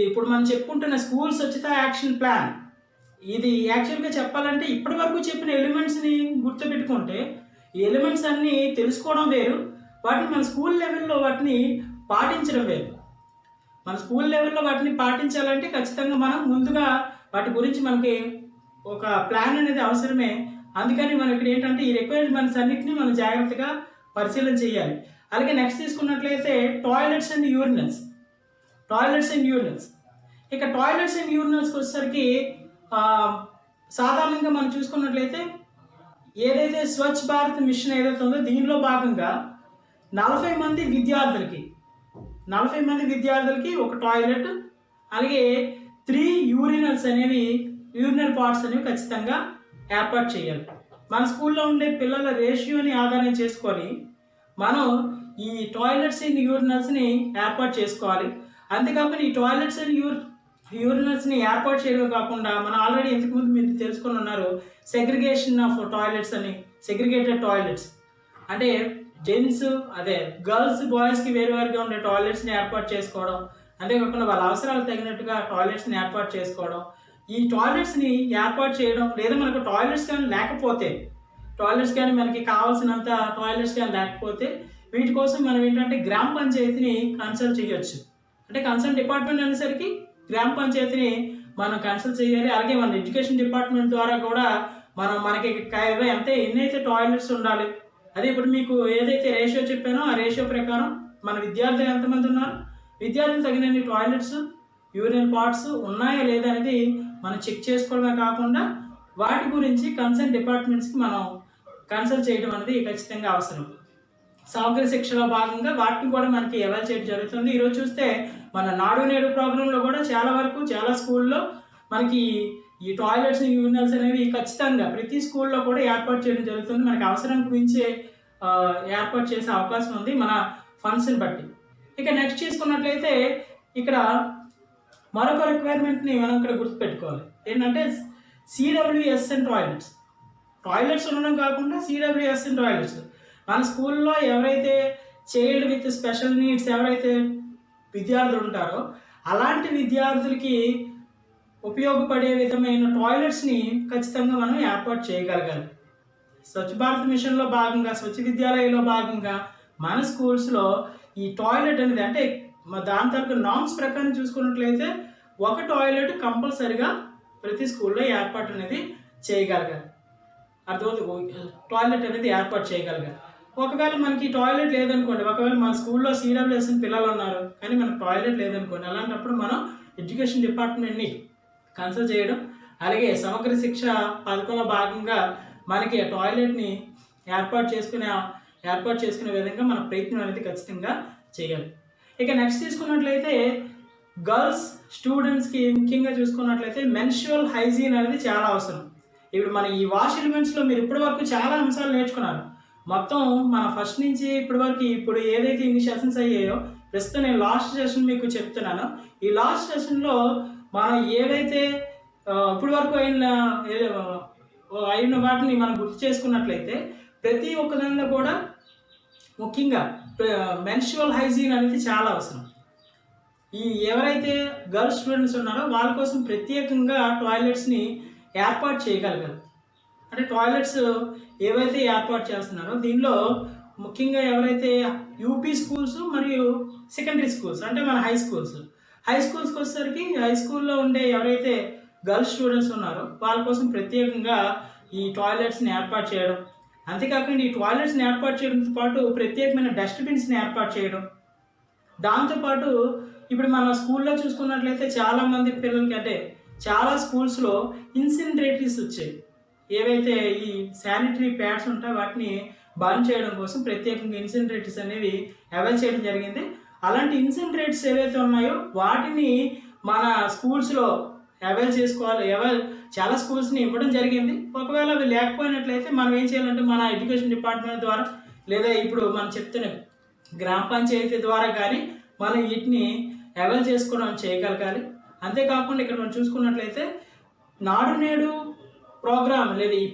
[SPEAKER 2] ఇప్పుడు మనం చెప్పుకుంటున్న స్కూల్ స్వచ్ఛత యాక్షన్ ప్లాన్, ఇది యాక్చువల్గా చెప్పాలంటే ఇప్పటి వరకు చెప్పిన ఎలిమెంట్స్ని గుర్తుపెట్టుకుంటే ఈ ఎలిమెంట్స్ అన్నీ తెలుసుకోవడం వేరు, వాటిని మన స్కూల్ లెవెల్లో వాటిని పాటించడం వేరు. మన స్కూల్ లెవెల్లో వాటిని పాటించాలంటే ఖచ్చితంగా మనం ముందుగా వాటి గురించి మనకి ఒక ప్లాన్ అనేది అవసరమే. అందుకని మనం ఇక్కడ ఏంటంటే ఈ రిక్వైర్మెంట్స్ అన్నింటినీ మనం జాగ్రత్తగా పరిశీలన చేయాలి. అలాగే నెక్స్ట్ తీసుకున్నట్లయితే టాయిలెట్స్ అండ్ యూరినల్స్. ఇక టాయిలెట్స్ అండ్ యూరినల్స్కి వచ్చేసరికి సాధారణంగా మనం చూసుకున్నట్లయితే ఏదైతే స్వచ్ఛ భారత్ మిషన్ ఏదైతే ఉందో దీనిలో భాగంగా 40 మంది విద్యార్థులకి ఒక టాయిలెట్, అలాగే 3 యూరినల్ పార్ట్స్ అనేవి ఖచ్చితంగా ఏర్పాటు చేయాలి. మన స్కూల్లో ఉండే పిల్లల రేషియోని ఆధారం చేసుకొని మనం ఈ టాయిలెట్స్ అండ్ యూరినల్స్ని ఏర్పాటు చేసుకోవాలి. అంతేకాకుండా ఈ టాయిలెట్స్ అండ్ యూరినల్స్ని ఏర్పాటు చేయడమే కాకుండా మనం ఆల్రెడీ ఇంతకుముందు మీరు తెలుసుకొని ఉన్నారు సెగ్రిగేషన్ ఆఫ్ టాయిలెట్స్ అని. సెగ్రిగేటెడ్ టాయిలెట్స్ అంటే గర్ల్స్ బాయ్స్కి వేరువేరుగా ఉండే టాయిలెట్స్ని ఏర్పాటు చేసుకోవడం, అంతేకాకుండా వాళ్ళ అవసరాలకు తగినట్టుగా టాయిలెట్స్ని ఏర్పాటు చేసుకోవడం. ఈ టాయిలెట్స్ని ఏర్పాటు చేయడం లేదా మనకు టాయిలెట్స్ కానీ మనకి కావాల్సినంత టాయిలెట్స్ కానీ లేకపోతే వీటి కోసం మనం ఏంటంటే గ్రామ పంచాయతీని కన్సల్ట్ చేయొచ్చు. అంటే కన్సర్న్ డిపార్ట్మెంట్ అనేసరికి గ్రామ పంచాయతీని మనం కన్సల్ట్ చేయాలి. అలాగే మన ఎడ్యుకేషన్ డిపార్ట్మెంట్ ద్వారా కూడా మనకి ఎన్నైతే టాయిలెట్స్ ఉండాలి, అదే ఇప్పుడు మీకు ఏదైతే రేషియో చెప్పానో ఆ రేషియో ప్రకారం మన విద్యార్థులు ఎంతమంది ఉన్నారు, విద్యార్థులు తగినన్ని టాయిలెట్స్, యూరిన్ పార్ట్స్ ఉన్నాయా లేదా అనేది మనం చెక్ చేసుకోవడమే కాకుండా వాటి గురించి కన్సర్న్ డిపార్ట్మెంట్స్కి మనం కన్సల్ట్ చేయడం అనేది ఖచ్చితంగా అవసరం. సమగ్ర శిక్షలో భాగంగా వాటిని కూడా మనకి ఎవాల్యుయేట్ చేయడం జరుగుతుంది. ఈరోజు చూస్తే మన నాడు నేడు ప్రోగ్రాంలో కూడా చాలా వరకు చాలా స్కూల్లో మనకి ఈ టాయిలెట్స్, యూరినల్స్ అనేవి ఖచ్చితంగా ప్రతి స్కూల్లో కూడా ఏర్పాటు చేయడం జరుగుతుంది. మనకి అవసరం గురించి ఏర్పాటు చేసే అవకాశం ఉంది మన ఫండ్స్ని బట్టి. ఇక నెక్స్ట్ చూసుకున్నట్లయితే ఇక్కడ మరొక రిక్వైర్మెంట్ని మనం ఇక్కడ గుర్తుపెట్టుకోవాలి. ఏంటంటే సిడబ్ల్యూఎస్ఎన్ టాయిలెట్స్ ఉండడం కాకుండా సిడబ్ల్యూఎస్ఎన్ టాయిలెట్స్ మన స్కూల్లో ఎవరైతే చైల్డ్ విత్ స్పెషల్ నీడ్స్ ఎవరైతే విద్యార్థులు ఉంటారో అలాంటి విద్యార్థులకి ఉపయోగపడే విధమైన టాయిలెట్స్ని ఖచ్చితంగా మనం ఏర్పాటు చేయగలగాలి. స్వచ్ఛ భారత్ మిషన్లో భాగంగా, స్వచ్ఛ విద్యాలయంలో భాగంగా మన స్కూల్స్లో ఈ టాయిలెట్ అనేది అంటే దాని తరపు నామ్స్ ప్రకారం చూసుకున్నట్లయితే ఒక టాయిలెట్ కంపల్సరిగా ప్రతి స్కూల్లో ఏర్పాటు అనేది చేయగలగాలి. టాయిలెట్ అనేది ఏర్పాటు చేయగలగాలి. ఒకవేళ మనకి టాయిలెట్ లేదనుకోండి, ఒకవేళ మన స్కూల్లో సిడబ్ల్యూఎస్ఎన్ పిల్లలు ఉన్నారు కానీ మనకు టాయిలెట్ లేదనుకోండి, అలాంటప్పుడు మనం ఎడ్యుకేషన్ డిపార్ట్మెంట్ని కన్సల్ట్ చేయడం, అలాగే సమగ్ర శిక్ష పథకంలో భాగంగా మనకి టాయిలెట్ని ఏర్పాటు చేసుకునే విధంగా మన ప్రయత్నం అనేది ఖచ్చితంగా చేయాలి. ఇక నెక్స్ట్ తీసుకున్నట్లయితే గర్ల్స్ స్టూడెంట్స్కి ముఖ్యంగా చూసుకున్నట్లయితే మెన్స్ట్రువల్ హైజీన్ అనేది చాలా అవసరం. ఇప్పుడు మన ఈ వాష్ ఎలిమెంట్స్లో మీరు ఇప్పటి వరకు చాలా అంశాలు నేర్చుకున్నారు. మొత్తం మన ఫస్ట్ నుంచి ఇప్పటి వరకు ఇప్పుడు ఏదైతే ఇన్ని సెషన్స్ అయ్యాయో ప్రస్తుతం నేను లాస్ట్ సెషన్ మీకు చెప్తున్నాను. ఈ లాస్ట్ సెషన్లో మనం ఏవైతే ఇప్పటి వరకు అయిన వాటిని మనం గుర్తు చేసుకున్నట్లయితే ప్రతి ఒక్క దానిలో కూడా ముఖ్యంగా మెన్స్ట్రువల్ హైజీన్ అనేది చాలా అవసరం. ఈ ఎవరైతే గర్ల్స్ స్టూడెంట్స్ ఉన్నారో వాళ్ళ కోసం ప్రత్యేకంగా టాయిలెట్స్ని ఏర్పాటు చేయగలగాలి. అంటే టాయిలెట్స్ ఏవైతే ఏర్పాటు చేస్తున్నారో దీనిలో ముఖ్యంగా ఎవరైతే యూపీ స్కూల్స్ మరియు సెకండరీ స్కూల్స్ అంటే మన హై స్కూల్స్కి వచ్చేసరికి హై స్కూల్లో ఉండే ఎవరైతే గర్ల్స్ స్టూడెంట్స్ ఉన్నారో వాళ్ళ కోసం ప్రత్యేకంగా ఈ టాయిలెట్స్ని ఏర్పాటు చేయడం, అంతేకాకుండా ఈ టాయిలెట్స్ని ఏర్పాటు చేయడంతో పాటు ప్రత్యేకమైన డస్ట్బిన్స్ని ఏర్పాటు చేయడం. దాంతోపాటు ఇప్పుడు మన స్కూల్లో చూసుకున్నట్లయితే చాలామంది పిల్లలకి అంటే చాలా స్కూల్స్లో ఇన్సినరేటరీస్ వచ్చాయి. ఏవైతే ఈ శానిటరీ ప్యాడ్స్ ఉంటాయో వాటిని బర్న్ చేయడం కోసం ప్రత్యేకంగా ఇన్సినరేటర్స్ అనేవి అవైల్ చేయడం జరిగింది. అలాంటి ఇన్సినరేటర్స్ ఏవైతే ఉన్నాయో వాటిని మన స్కూల్స్లో అవైల్ చేసుకోవాలి. చాలా స్కూల్స్ని ఇవ్వడం జరిగింది. ఒకవేళ అవి లేకపోయినట్లయితే మనం ఏం చేయాలంటే మన ఎడ్యుకేషన్ డిపార్ట్మెంట్ ద్వారా లేదా ఇప్పుడు మనం చెప్తున్న గ్రామ పంచాయతీ ద్వారా కానీ మనం వీటిని అవైల్ చేసుకోవడం చేయగలగాలి. అంతేకాకుండా ఇక్కడ మనం చూసుకున్నట్లయితే నాడు నేడు ప్రోగ్రామ్ లేదా ఈ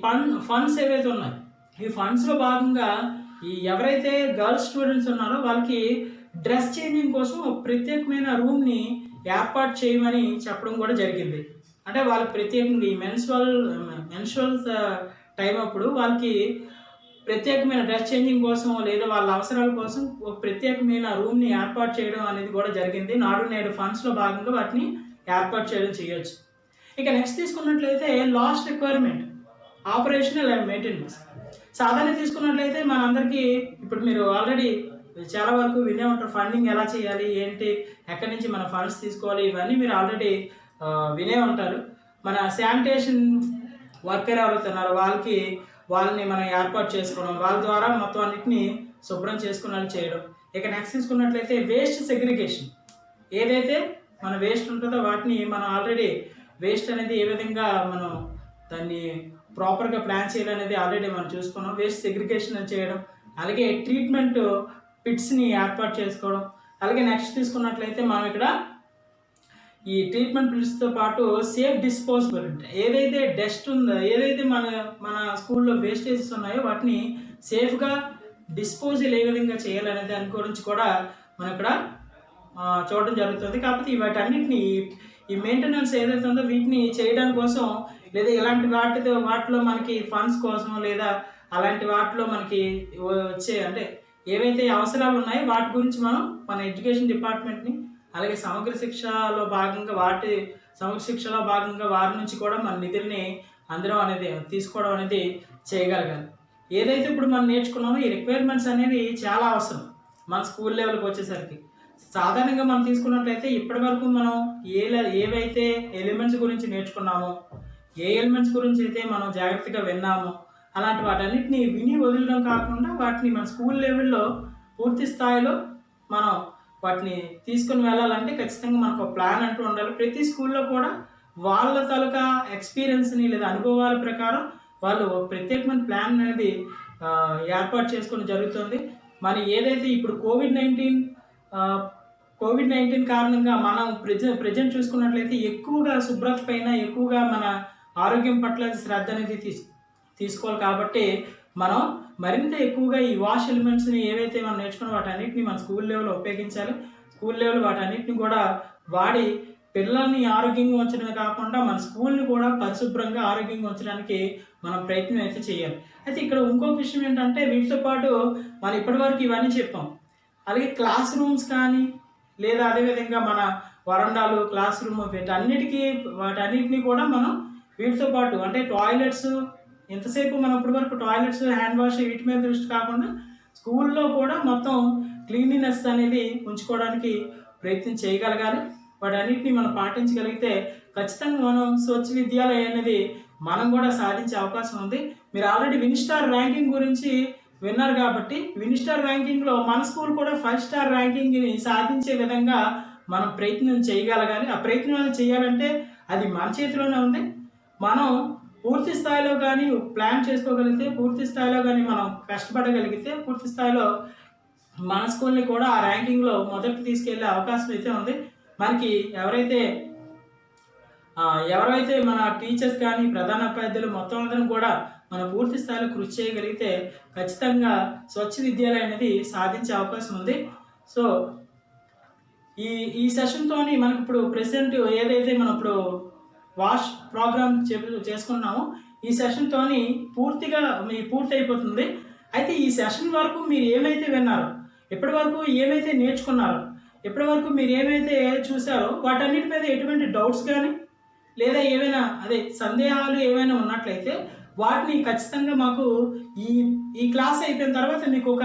[SPEAKER 2] ఫండ్స్ ఏవైతే ఉన్నాయో ఈ ఫండ్స్లో భాగంగా ఈ ఎవరైతే గర్ల్స్ స్టూడెంట్స్ ఉన్నారో వాళ్ళకి డ్రెస్ చేంజింగ్ కోసం ఒక ప్రత్యేకమైన రూమ్ని ఏర్పాటు చేయమని చెప్పడం కూడా జరిగింది. అంటే వాళ్ళకి ప్రత్యేకంగా ఈ మెన్స్ట్రువల్ టైం అప్పుడు వాళ్ళకి ప్రత్యేకమైన డ్రెస్ చేంజింగ్ కోసం లేదా వాళ్ళ అవసరాల కోసం ఒక ప్రత్యేకమైన రూమ్ని ఏర్పాటు చేయడం అనేది కూడా జరిగింది. నాడు నేడు ఫండ్స్లో భాగంగా వాటిని ఏర్పాటు చేయొచ్చు. ఇక నెక్స్ట్ తీసుకున్నట్లయితే last requirement operational and maintenance. సాధారణ తీసుకున్నట్లయితే మనందరికీ ఇప్పుడు మీరు ఆల్రెడీ చాలా వరకు వినే ఉంటారు, ఫండింగ్ ఎలా చేయాలి, ఏంటి, ఎక్కడి నుంచి మన ఫండ్స్ తీసుకోవాలి, ఇవన్నీ మీరు ఆల్రెడీ వినే ఉంటారు. మన శానిటేషన్ వర్కర్ ఎవరైతే ఉన్నారో వాళ్ళని మనం ఏర్పాటు చేసుకోవడం, వాళ్ళ ద్వారా మొత్తం అన్నింటినీ శుభ్రం చేసుకున్నట్టు చేయడం. ఇక నెక్స్ట్ తీసుకున్నట్లయితే వేస్ట్ సెగ్రిగేషన్. ఏదైతే మన వేస్ట్ ఉంటుందో వాటిని మనం ఆల్రెడీ వేస్ట్ అనేది ఏ విధంగా మనం దాన్ని ప్రాపర్గా ప్లాన్ చేయాలనేది ఆల్రెడీ మనం చూసుకున్నాం. వేస్ట్ సెగ్రిగేషన్ చేయడం, అలాగే ట్రీట్మెంట్ పిట్స్ని ఏర్పాటు చేసుకోవడం. అలాగే నెక్స్ట్ తీసుకున్నట్లయితే మనం ఇక్కడ ఈ ట్రీట్మెంట్ పిట్స్తో పాటు సేఫ్ డిస్పోజబుల్, ఏదైతే డస్ట్ ఉందో, ఏదైతే మన స్కూల్లో వేస్టేజెస్ ఉన్నాయో వాటిని సేఫ్గా డిస్పోజల్ ఏ విధంగా చేయాలనే దాని గురించి కూడా మనం ఇక్కడ చూడడం జరుగుతుంది. కాకపోతే వాటన్నిటిని ఈ మెయింటెనెన్స్ ఏదైతే ఉందో వీటిని చేయడం కోసం లేదా ఇలాంటి వాటిలో మనకి ఫండ్స్ కోసం లేదా అలాంటి వాటిలో మనకి వచ్చే అంటే ఏవైతే అవసరాలు ఉన్నాయో వాటి గురించి మన ఎడ్యుకేషన్ డిపార్ట్మెంట్ని అలాగే సమగ్ర శిక్షలో భాగంగా వారి నుంచి కూడా మన నిధుల్ని అందరం అనేది తీసుకోవడం అనేది చేయగలగాలి. ఏదైతే ఇప్పుడు మనం నేర్చుకున్నామో ఈ రిక్వైర్మెంట్స్ అనేవి చాలా అవసరం మన స్కూల్ లెవెల్కి వచ్చేసరికి. సాధారణంగా మనం తీసుకున్నట్లయితే ఇప్పటివరకు మనం ఏవైతే ఎలిమెంట్స్ గురించి నేర్చుకున్నామో, ఏ ఎలిమెంట్స్ గురించి అయితే మనం జాగ్రత్తగా విన్నామో, అలాంటి వాటన్నిటిని విని వదలడం కాకుండా వాటిని మన స్కూల్ లెవెల్లో పూర్తి స్థాయిలో మనం వాటిని తీసుకుని వెళ్ళాలంటే ఖచ్చితంగా మనకు ఒక ప్లాన్ అంటూ ఉండాలి. ప్రతి స్కూల్లో కూడా వాళ్ళ తాలూకా ఎక్స్పీరియన్స్ని లేదా అనుభవాల ప్రకారం వాళ్ళు ప్రత్యేకమైన ప్లాన్ అనేది ఏర్పాటు చేసుకోవడం జరుగుతుంది. మరి ఏదైతే ఇప్పుడు కోవిడ్-19 కారణంగా మనం ప్రజెంట్ చూసుకున్నట్లయితే ఎక్కువగా శుభ్రత పైన ఎక్కువగా మన ఆరోగ్యం పట్ల శ్రద్ధ అనేది తీసుకోవాలి. కాబట్టి మనం మరింత ఎక్కువగా ఈ వాష్ ఎలిమెంట్స్ని ఏవైతే మనం నేర్చుకున్న వాటన్నిటిని మన స్కూల్ లెవెల్లో ఉపయోగించాలి. స్కూల్ లెవెల్ వాటన్నిటిని కూడా వాడి పిల్లల్ని ఆరోగ్యంగా ఉంచడమే కాకుండా మన స్కూల్ని కూడా పరిశుభ్రంగా ఆరోగ్యంగా ఉంచడానికి మనం ప్రయత్నం అయితే చేయాలి. అయితే ఇక్కడ ఇంకొక విషయం ఏంటంటే వీటితో పాటు మనం ఇప్పటివరకు ఇవన్నీ చెప్పాం. అలాగే క్లాస్ రూమ్స్ కానీ లేదా అదేవిధంగా మన వరండాలు, క్లాస్ రూమ్ వాటన్నిటిని కూడా మనం వీటితో పాటు అంటే టాయిలెట్స్, ఎంతసేపు మనం ఇప్పటివరకు టాయిలెట్స్, హ్యాండ్ వాష్ వీటి మీద దృష్టి కాకుండా స్కూల్లో కూడా మొత్తం క్లీన్లీనెస్ అనేది ఉంచుకోవడానికి ప్రయత్నం చేయగలగాలి. వాటన్నిటిని మనం పాటించగలిగితే ఖచ్చితంగా మనం స్వచ్ఛ విద్యాలయం అనేది మనం కూడా సాధించే అవకాశం ఉంది. మీరు ఆల్రెడీ విన్స్టార్ ర్యాంకింగ్ గురించి విన్నారు కాబట్టి విన్స్టార్ ర్యాంకింగ్లో మన స్కూల్ కూడా 5 స్టార్ ర్యాంకింగ్ని సాధించే విధంగా మనం ప్రయత్నం చేయగలగాలి. ఆ ప్రయత్నం చేయాలంటే అది మన చేతిలోనే ఉంది. మనం పూర్తి స్థాయిలో కానీ ప్లాన్ చేసుకోగలిగితే, పూర్తి స్థాయిలో కానీ మనం కష్టపడగలిగితే పూర్తి స్థాయిలో మన స్కూల్ని కూడా ఆ ర్యాంకింగ్లో మొదటికి తీసుకెళ్లే అవకాశం అయితే ఉంది. మనకి ఎవరైతే మన టీచర్స్ కానీ ప్రధానోపాధ్యాయులు మొత్తం అందరం కూడా మనం పూర్తి స్థాయిలో కృషి చేయగలిగితే ఖచ్చితంగా స్వచ్ఛ విద్యాలయం అనేది సాధించే అవకాశం ఉంది. సో ఈ సెషన్తోని మనకి ఇప్పుడు ప్రెసెంట్ ఏదైతే మనం ఇప్పుడు వాష్ ప్రోగ్రామ్ చేసుకున్నామో ఈ సెషన్తోని పూర్తిగా పూర్తి అయిపోతుంది. అయితే ఈ సెషన్ వరకు మీరు ఏమైతే విన్నారో, ఇప్పటి వరకు ఏమైతే నేర్చుకున్నారో, ఇప్పటి వరకు మీరు ఏమైతే చూసారో వాటన్నిటి మీద ఎటువంటి డౌట్స్ కానీ లేదా ఏమైనా సందేహాలు ఏమైనా ఉన్నట్లయితే వాటిని ఖచ్చితంగా మాకు ఈ క్లాస్ అయిపోయిన తర్వాత మీకు ఒక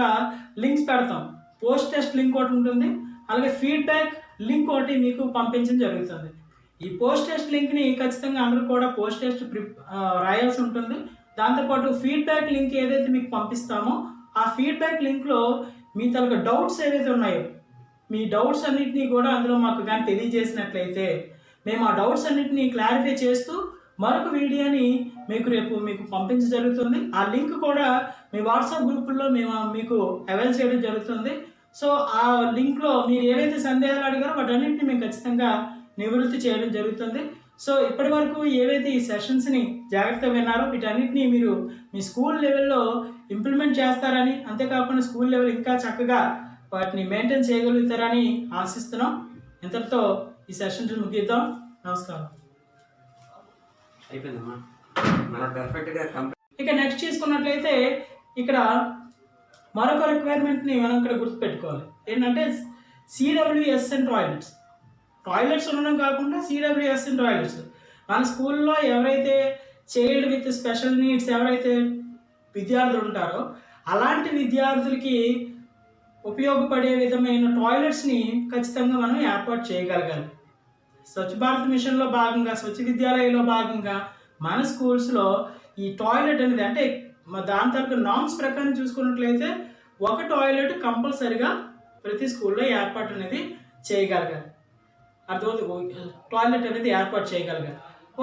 [SPEAKER 2] లింక్స్ పెడతాం. పోస్ట్ టెస్ట్ లింక్ ఒకటి ఉంటుంది, అలాగే ఫీడ్బ్యాక్ లింక్ ఒకటి మీకు పంపించడం జరుగుతుంది. ఈ పోస్ట్ టెస్ట్ లింక్ని ఖచ్చితంగా అందరూ కూడా పోస్ట్ టెస్ట్ రాయాల్సి ఉంటుంది. దాంతోపాటు ఫీడ్బ్యాక్ లింక్ ఏదైతే మీకు పంపిస్తామో ఆ ఫీడ్బ్యాక్ లింక్లో మీ తాలూకా డౌట్స్ ఏవైతే ఉన్నాయో మీ డౌట్స్ అన్నింటినీ కూడా అందులో మాకు కానీ తెలియజేసినట్లయితే మేము ఆ డౌట్స్ అన్నింటినీ క్లారిఫై చేస్తూ మరొక వీడియోని మీకు పంపించడం జరుగుతుంది. ఆ లింక్ కూడా మీ వాట్సాప్ గ్రూపుల్లో మేము మీకు అవైల్ చేయడం జరుగుతుంది. సో ఆ లింక్లో మీరు ఏవైతే సందేహాలు అడిగారో వాటన్నింటినీ మేము ఖచ్చితంగా నివృత్తి చేయడం జరుగుతుంది. సో ఇప్పటి వరకు ఏవైతే ఈ సెషన్స్ని జాగ్రత్తగా విన్నారో వీటన్నిటినీ మీరు మీ స్కూల్ లెవెల్లో ఇంప్లిమెంట్ చేస్తారని, అంతేకాకుండా స్కూల్ లెవెల్ ఇంకా చక్కగా వాటిని మెయింటైన్ చేయగలుగుతారని ఆశిస్తున్నాం. ఇంతటితో ఈ సెషన్ ముగిద్దాం. నమస్కారం. ఇక నెక్స్ట్ చూసుకున్నట్లయితే ఇక్కడ మరొక రిక్వైర్మెంట్ని మనం ఇక్కడ గుర్తుపెట్టుకోవాలి. ఏంటంటే CWSN టాయిలెట్స్ ఉండడం కాకుండా CWSN టాయిలెట్స్. మన స్కూల్లో ఎవరైతే చైల్డ్ విత్ స్పెషల్ నీడ్స్ ఎవరైతే విద్యార్థులు ఉంటారో అలాంటి విద్యార్థులకి ఉపయోగపడే విధమైన టాయిలెట్స్ని ఖచ్చితంగా మనం ఏర్పాటు చేయగలగాలి. స్వచ్ఛ భారత్ మిషన్లో భాగంగా, స్వచ్ఛ విద్యాలయంలో భాగంగా మన స్కూల్స్లో ఈ టాయిలెట్ అనేది అంటే దాని తరపు నామ్స్ ప్రకారం చూసుకున్నట్లయితే ఒక టాయిలెట్ కంపల్సరిగా ప్రతి స్కూల్లో ఏర్పాటు అనేది చేయగలగాలి. టాయిలెట్ అనేది ఏర్పాటు చేయగలగాలి.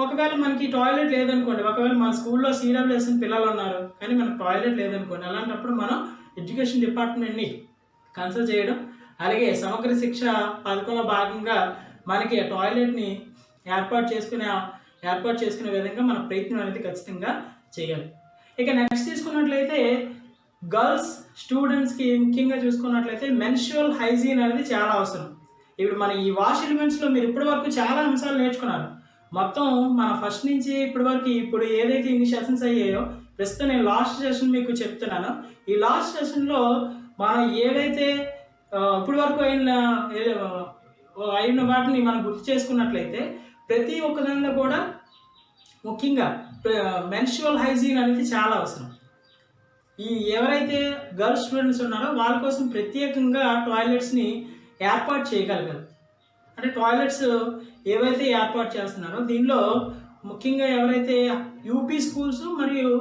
[SPEAKER 2] ఒకవేళ మనకి టాయిలెట్ లేదనుకోండి, ఒకవేళ మన స్కూల్లో CWSN పిల్లలు ఉన్నారు కానీ మనకు టాయిలెట్ లేదనుకోండి, అలాంటప్పుడు మనం ఎడ్యుకేషన్ డిపార్ట్మెంట్ని కన్సల్ట్ చేయడం, అలాగే సమగ్ర శిక్ష పథకంలో భాగంగా మనకి టాయిలెట్ని ఏర్పాటు చేసుకునే విధంగా మన ప్రయత్నం అనేది ఖచ్చితంగా చేయాలి. ఇక నెక్స్ట్ తీసుకున్నట్లయితే గర్ల్స్ స్టూడెంట్స్కి ముఖ్యంగా చూసుకున్నట్లయితే మెన్స్ట్రువల్ హైజీన్ అనేది చాలా అవసరం. ఇప్పుడు మన ఈ వాష్ ఎలిమెంట్స్లో మీరు ఇప్పటి వరకు చాలా అంశాలు నేర్చుకున్నారు. మొత్తం మన ఫస్ట్ నుంచి ఇప్పటి వరకు ఇప్పుడు ఏదైతే ఇన్ని సెషన్స్ అయ్యాయో ప్రస్తుతం నేను లాస్ట్ సెషన్ మీకు చెప్తున్నాను. ఈ లాస్ట్ సెషన్లో మనం ఏవైతే ఇప్పటి వరకు అయిన అయిన వాటిని మనం గుర్తు చేసుకున్నట్లయితే ప్రతి ఒక్క దానిలో కూడా ముఖ్యంగా మెన్స్ట్రువల్ హైజీన్ అనేది చాలా అవసరం. ఈ ఎవరైతే గర్ల్స్ స్టూడెంట్స్ ఉన్నారో వాళ్ళ కోసం ప్రత్యేకంగా టాయిలెట్స్ని ఏర్పాటు చేయగలగాలి. అంటే టాయిలెట్స్ ఏవైతే ఏర్పాటు చేస్తున్నారో దీనిలో ముఖ్యంగా ఎవరైతే యూపీ స్కూల్స్ మరియు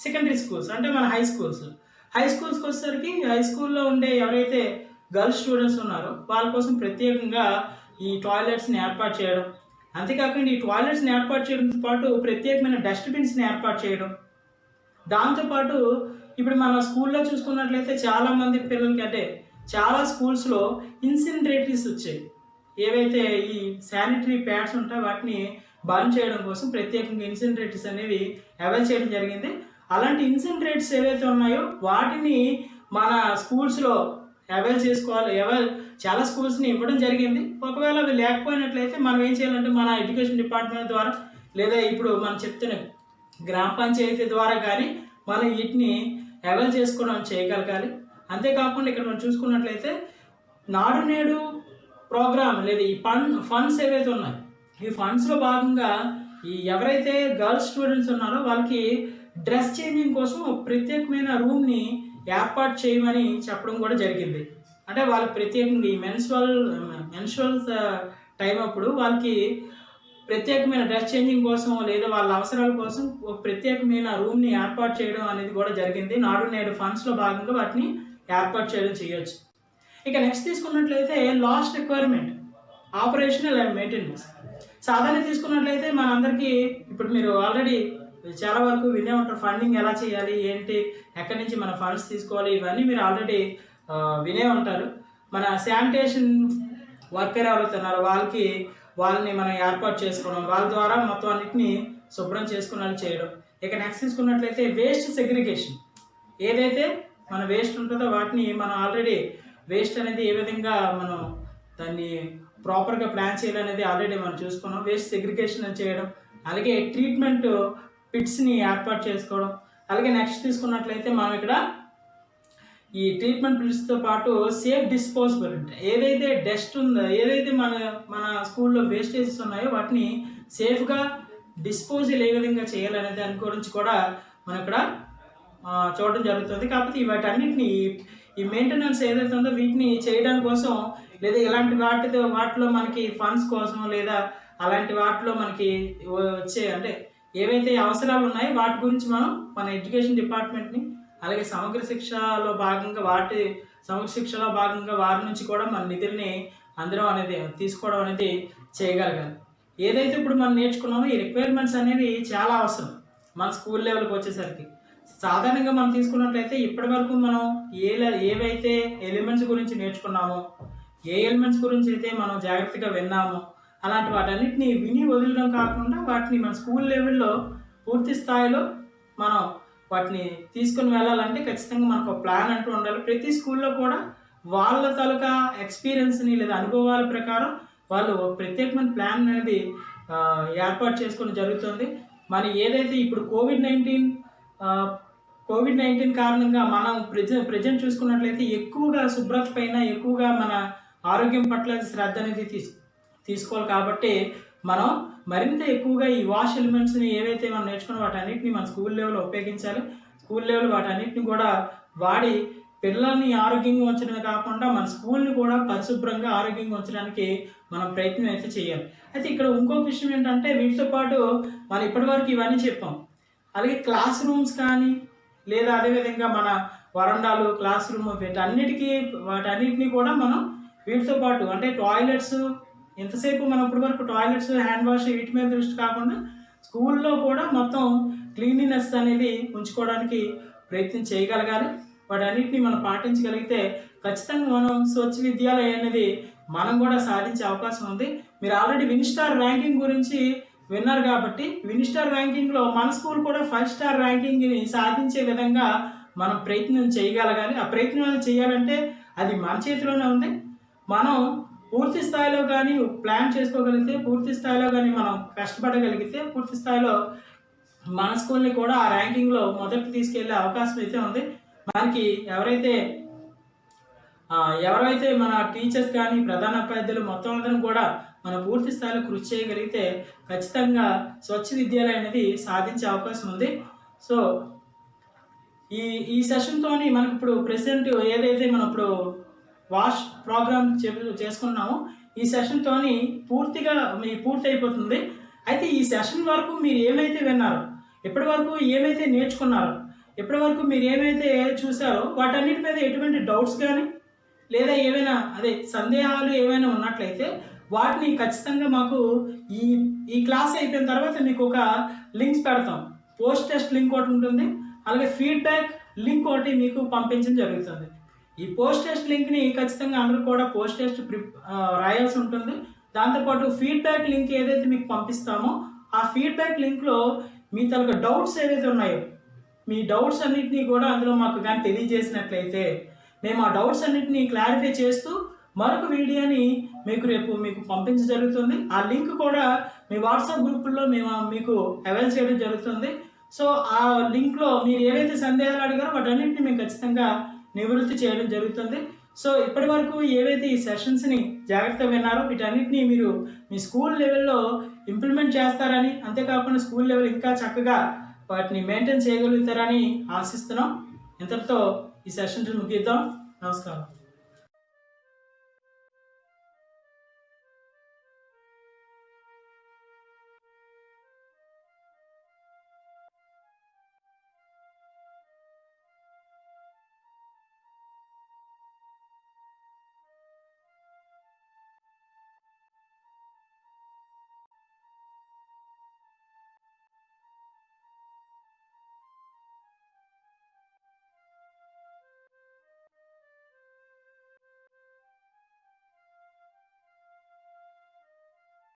[SPEAKER 2] సెకండరీ స్కూల్స్ అంటే మన హై స్కూల్స్కి వచ్చేసరికి హై స్కూల్లో ఉండే ఎవరైతే గర్ల్స్ స్టూడెంట్స్ ఉన్నారో వాళ్ళ కోసం ప్రత్యేకంగా ఈ టాయిలెట్స్ని ఏర్పాటు చేయడం, అంతేకాకుండా ఈ టాయిలెట్స్ని ఏర్పాటు చేయడంతో పాటు ప్రత్యేకమైన డస్ట్బిన్స్ని ఏర్పాటు చేయడం. దాంతోపాటు ఇప్పుడు మన స్కూల్లో చూసుకున్నట్లయితే చాలామంది పిల్లలకి అంటే చాలా స్కూల్స్లో ఇన్సినరేటరీస్ వచ్చాయి. ఏవైతే ఈ శానిటరీ ప్యాడ్స్ ఉంటాయో వాటిని బర్న్ చేయడం కోసం ప్రత్యేకంగా ఇన్సినరేటర్స్ అనేవి అవైల్ చేయడం జరిగింది. అలాంటి ఇన్సినరేటర్స్ ఏవైతే ఉన్నాయో వాటిని మన స్కూల్స్లో అవైల్ చేసుకోవాలి. చాలా స్కూల్స్ని ఇవ్వడం జరిగింది. ఒకవేళ అవి లేకపోయినట్లయితే మనం ఏం చేయాలంటే మన ఎడ్యుకేషన్ డిపార్ట్మెంట్ ద్వారా లేదా ఇప్పుడు మనం చెప్తున్న గ్రామ పంచాయతీ ద్వారా కానీ మనం వీటిని అవైల్ చేసుకోవడం చేయగలగాలి. అంతేకాకుండా ఇక్కడ మనం చూసుకున్నట్లయితే నాడు నేడు ప్రోగ్రామ్ లేదా ఈ ఫండ్స్ ఏవైతే ఉన్నాయో ఈ ఫండ్స్లో భాగంగా ఈ ఎవరైతే గర్ల్స్ స్టూడెంట్స్ ఉన్నారో వాళ్ళకి డ్రెస్ చేంజింగ్ కోసం ఒక ప్రత్యేకమైన రూమ్ని ఏర్పాటు చేయమని చెప్పడం కూడా జరిగింది. అంటే వాళ్ళకి ప్రత్యేకంగా ఈ మెన్స్ట్రువల్ టైం అప్పుడు వాళ్ళకి ప్రత్యేకమైన డ్రెస్ చేంజింగ్ కోసం లేదా వాళ్ళ అవసరాల కోసం ఒక ప్రత్యేకమైన రూమ్ని ఏర్పాటు చేయడం అనేది కూడా జరిగింది. నాడు నేడు ఫండ్స్లో భాగంగా వాటిని ఏర్పాటు చేయొచ్చు. ఇక నెక్స్ట్ తీసుకున్నట్లయితే last requirement operational and maintenance. సాధారణ తీసుకున్నట్లయితే మనందరికీ ఇప్పుడు మీరు ఆల్రెడీ చాలా వరకు వినే ఉంటారు, ఫండింగ్ ఎలా చేయాలి ఏంటి, ఎక్కడి నుంచి మన ఫండ్స్ తీసుకోవాలి, ఇవన్నీ మీరు ఆల్రెడీ వినే ఉంటారు. మన శానిటేషన్ వర్కర్ ఎవరైతే ఉన్నారో వాళ్ళని మనం ఏర్పాటు చేసుకోవడం, వాళ్ళ ద్వారా మొత్తం అన్నిటిని శుభ్రం చేసుకున్నట్టు చేయడం. ఇక నెక్స్ట్ తీసుకున్నట్లయితే వేస్ట్ సెగ్రిగేషన్. ఏదైతే మన వేస్ట్ ఉంటుందో వాటిని మనం ఆల్రెడీ వేస్ట్ అనేది ఏ విధంగా మనం దాన్ని ప్రాపర్గా ప్లాన్ చేయాలనేది ఆల్రెడీ మనం చూసుకున్నాం. వేస్ట్ సెగ్రిగేషన్ అని చేయడం, అలాగే ట్రీట్మెంట్ పిట్స్ని ఏర్పాటు చేసుకోవడం. అలాగే నెక్స్ట్ తీసుకున్నట్లయితే మనం ఇక్కడ ఈ ట్రీట్మెంట్ పిట్స్తో పాటు సేఫ్ డిస్పోజబుల్ అంటే ఏదైతే డస్ట్ ఉందో, ఏదైతే మన స్కూల్లో వేస్టేజెస్ ఉన్నాయో వాటిని సేఫ్గా డిస్పోజల్ ఏ విధంగా చేయాలనే దాని గురించి కూడా మనం ఇక్కడ చూడడం జరుగుతుంది. కాకపోతే వాటన్నిటిని ఈ మెయింటెనెన్స్ ఏదైతే ఉందో వీటిని చేయడం కోసం లేదా ఇలాంటి వాటిలో మనకి ఫండ్స్ కోసం లేదా అలాంటి వాటిలో మనకి వచ్చే అంటే ఏవైతే అవసరాలు ఉన్నాయో వాటి గురించి మన ఎడ్యుకేషన్ డిపార్ట్మెంట్ని అలాగే సమగ్ర శిక్షలో భాగంగా వారి నుంచి కూడా మన నిధుల్ని అందరం అనేది తీసుకోవడం అనేది చేయగలగాలి. ఏదైతే ఇప్పుడు మనం నేర్చుకున్నామో ఈ రిక్వైర్మెంట్స్ అనేవి చాలా అవసరం మన స్కూల్ లెవెల్కి వచ్చేసరికి. సాధారణంగా మనం తీసుకున్నట్లయితే ఇప్పటి వరకు మనం ఏవైతే ఎలిమెంట్స్ గురించి నేర్చుకున్నామో, ఏ ఎలిమెంట్స్ గురించి అయితే మనం జాగ్రత్తగా విన్నామో అలాంటి వాటన్నిటిని విని వదిలడం కాకుండా వాటిని మన స్కూల్ లెవెల్లో పూర్తి స్థాయిలో మనం వాటిని తీసుకుని వెళ్ళాలంటే ఖచ్చితంగా మనకు ఒక ప్లాన్ అంటూ ఉండాలి. ప్రతి స్కూల్లో కూడా వాళ్ళ తాలూకా ఎక్స్పీరియన్స్ని లేదా అనుభవాల ప్రకారం వాళ్ళు ఒక ప్రత్యేకమైన ప్లాన్ అనేది ఏర్పాటు చేసుకోవడం జరుగుతుంది. మరి ఏదైతే ఇప్పుడు కోవిడ్-19 కారణంగా మనం ప్రజెంట్ చూసుకున్నట్లయితే ఎక్కువగా శుభ్రత పైన ఎక్కువగా మన ఆరోగ్యం పట్ల శ్రద్ధ అనేది తీసుకోవాలి. కాబట్టి మనం మరింత ఎక్కువగా ఈ వాష్ ఎలిమెంట్స్ని ఏవైతే మనం నేర్చుకున్న వాటన్నిటిని మన స్కూల్ లెవెల్లో ఉపయోగించాలి. స్కూల్ లెవెల్ వాటన్నిటిని కూడా వాడి పిల్లల్ని ఆరోగ్యంగా ఉంచడమే కాకుండా మన స్కూల్ని కూడా పరిశుభ్రంగా ఆరోగ్యంగా ఉంచడానికి మనం ప్రయత్నం అయితే చేయాలి. అయితే ఇక్కడ ఇంకొక విషయం ఏంటంటే వీటితో పాటు మనం ఇప్పటివరకు ఇవన్నీ చెప్పాం. అలాగే క్లాస్ రూమ్స్ కానీ లేదా అదేవిధంగా మన వరండాలు, క్లాస్ రూమ్ వాటన్నిటిని కూడా మనం వీటితో పాటు అంటే టాయిలెట్స్ ఎంతసేపు మనం ఇప్పటివరకు టాయిలెట్స్, హ్యాండ్ వాష్ వీటి మీద దృష్టి కాకుండా స్కూల్లో కూడా మొత్తం క్లీనినెస్ అనేది ఉంచుకోవడానికి ప్రయత్నం చేయగలగాలి. వాటన్నిటిని మనం పాటించగలిగితే ఖచ్చితంగా మనం స్వచ్ఛ విద్యాలయం అనేది మనం కూడా సాధించే అవకాశం ఉంది. మీరు ఆల్రెడీ విన్స్టార్ ర్యాంకింగ్ గురించి విన్నారు కాబట్టి విన్స్టార్ ర్యాంకింగ్లో మన స్కూల్ కూడా 5 స్టార్ ర్యాంకింగ్ని సాధించే విధంగా మనం ప్రయత్నం చేయగలగాలి. ఆ ప్రయత్నం చేయాలంటే అది మన చేతిలోనే ఉంది. మనం పూర్తి స్థాయిలో కానీ ప్లాన్ చేసుకోగలిగితే, పూర్తి స్థాయిలో కానీ మనం కష్టపడగలిగితే పూర్తి స్థాయిలో మన స్కూల్ని కూడా ఆ ర్యాంకింగ్లో మొదటికి తీసుకెళ్లే అవకాశం అయితే ఉంది. మనకి ఎవరైతే ఎవరైతే మన టీచర్స్ కానీ ప్రధానోపాధ్యాయులు మొత్తం అందరం కూడా మనం పూర్తి స్థాయిలో కృషి చేయగలిగితే ఖచ్చితంగా స్వచ్ఛ విద్యాలయం అనేది సాధించే అవకాశం ఉంది. సో ఈ ఈ సెషన్తోని మనకి ఇప్పుడు ప్రెసెంట్ ఏదైతే మనం ఇప్పుడు వాష్ ప్రోగ్రామ్ చేసుకున్నామో ఈ సెషన్తోని పూర్తిగా పూర్తి అయిపోతుంది. అయితే ఈ సెషన్ వరకు మీరు ఏమైతే విన్నారో, ఇప్పటి వరకు ఏమైతే నేర్చుకున్నారో, ఇప్పటి వరకు మీరు ఏమైతే చూసారో వాటన్నిటి మీద ఎటువంటి డౌట్స్ కానీ లేదా ఏమైనా సందేహాలు ఏమైనా ఉన్నట్లయితే వాటిని ఖచ్చితంగా మాకు ఈ ఈ క్లాస్ అయిపోయిన తర్వాత మీకు ఒక లింక్స్ పెడతాం. పోస్ట్ టెస్ట్ లింక్ ఒకటి ఉంటుంది, అలాగే ఫీడ్బ్యాక్ లింక్ ఒకటి మీకు పంపించడం జరుగుతుంది. ఈ పోస్ట్ టెస్ట్ లింక్ని ఖచ్చితంగా అందరూ కూడా పోస్ట్ టెస్ట్ రాయాల్సి ఉంటుంది. దాంతోపాటు ఫీడ్బ్యాక్ లింక్ ఏదైతే మీకు పంపిస్తామో ఆ ఫీడ్బ్యాక్ లింక్లో మీ తరగ డౌట్స్ ఏవైతే ఉన్నాయో మీ డౌట్స్ అన్నింటినీ కూడా అందులో మాకు కానీ తెలియజేసినట్లయితే మేము ఆ డౌట్స్ అన్నింటినీ క్లారిఫై చేస్తూ మరొక వీడియోని మీకు పంపించడం జరుగుతుంది. ఆ లింక్ కూడా మీ వాట్సాప్ గ్రూపుల్లో మేము మీకు అవైల్ చేయడం జరుగుతుంది. సో ఆ లింక్లో మీరు ఏవైతే సందేహాలు అడిగారో వాటన్నింటినీ మేము ఖచ్చితంగా నివృత్తి చేయడం జరుగుతుంది. సో ఇప్పటి వరకు ఏవైతే ఈ సెషన్స్ని జాగ్రత్తగా విన్నారో వీటన్నిటిని మీరు మీ స్కూల్ లెవెల్లో ఇంప్లిమెంట్ చేస్తారని, అంతేకాకుండా స్కూల్ లెవెల్ ఇంకా చక్కగా వాటిని మెయింటైన్ చేయగలుగుతారని ఆశిస్తున్నాం. ఇంతటితో ఈ సెషన్ ముగిద్దాం. నమస్కారం.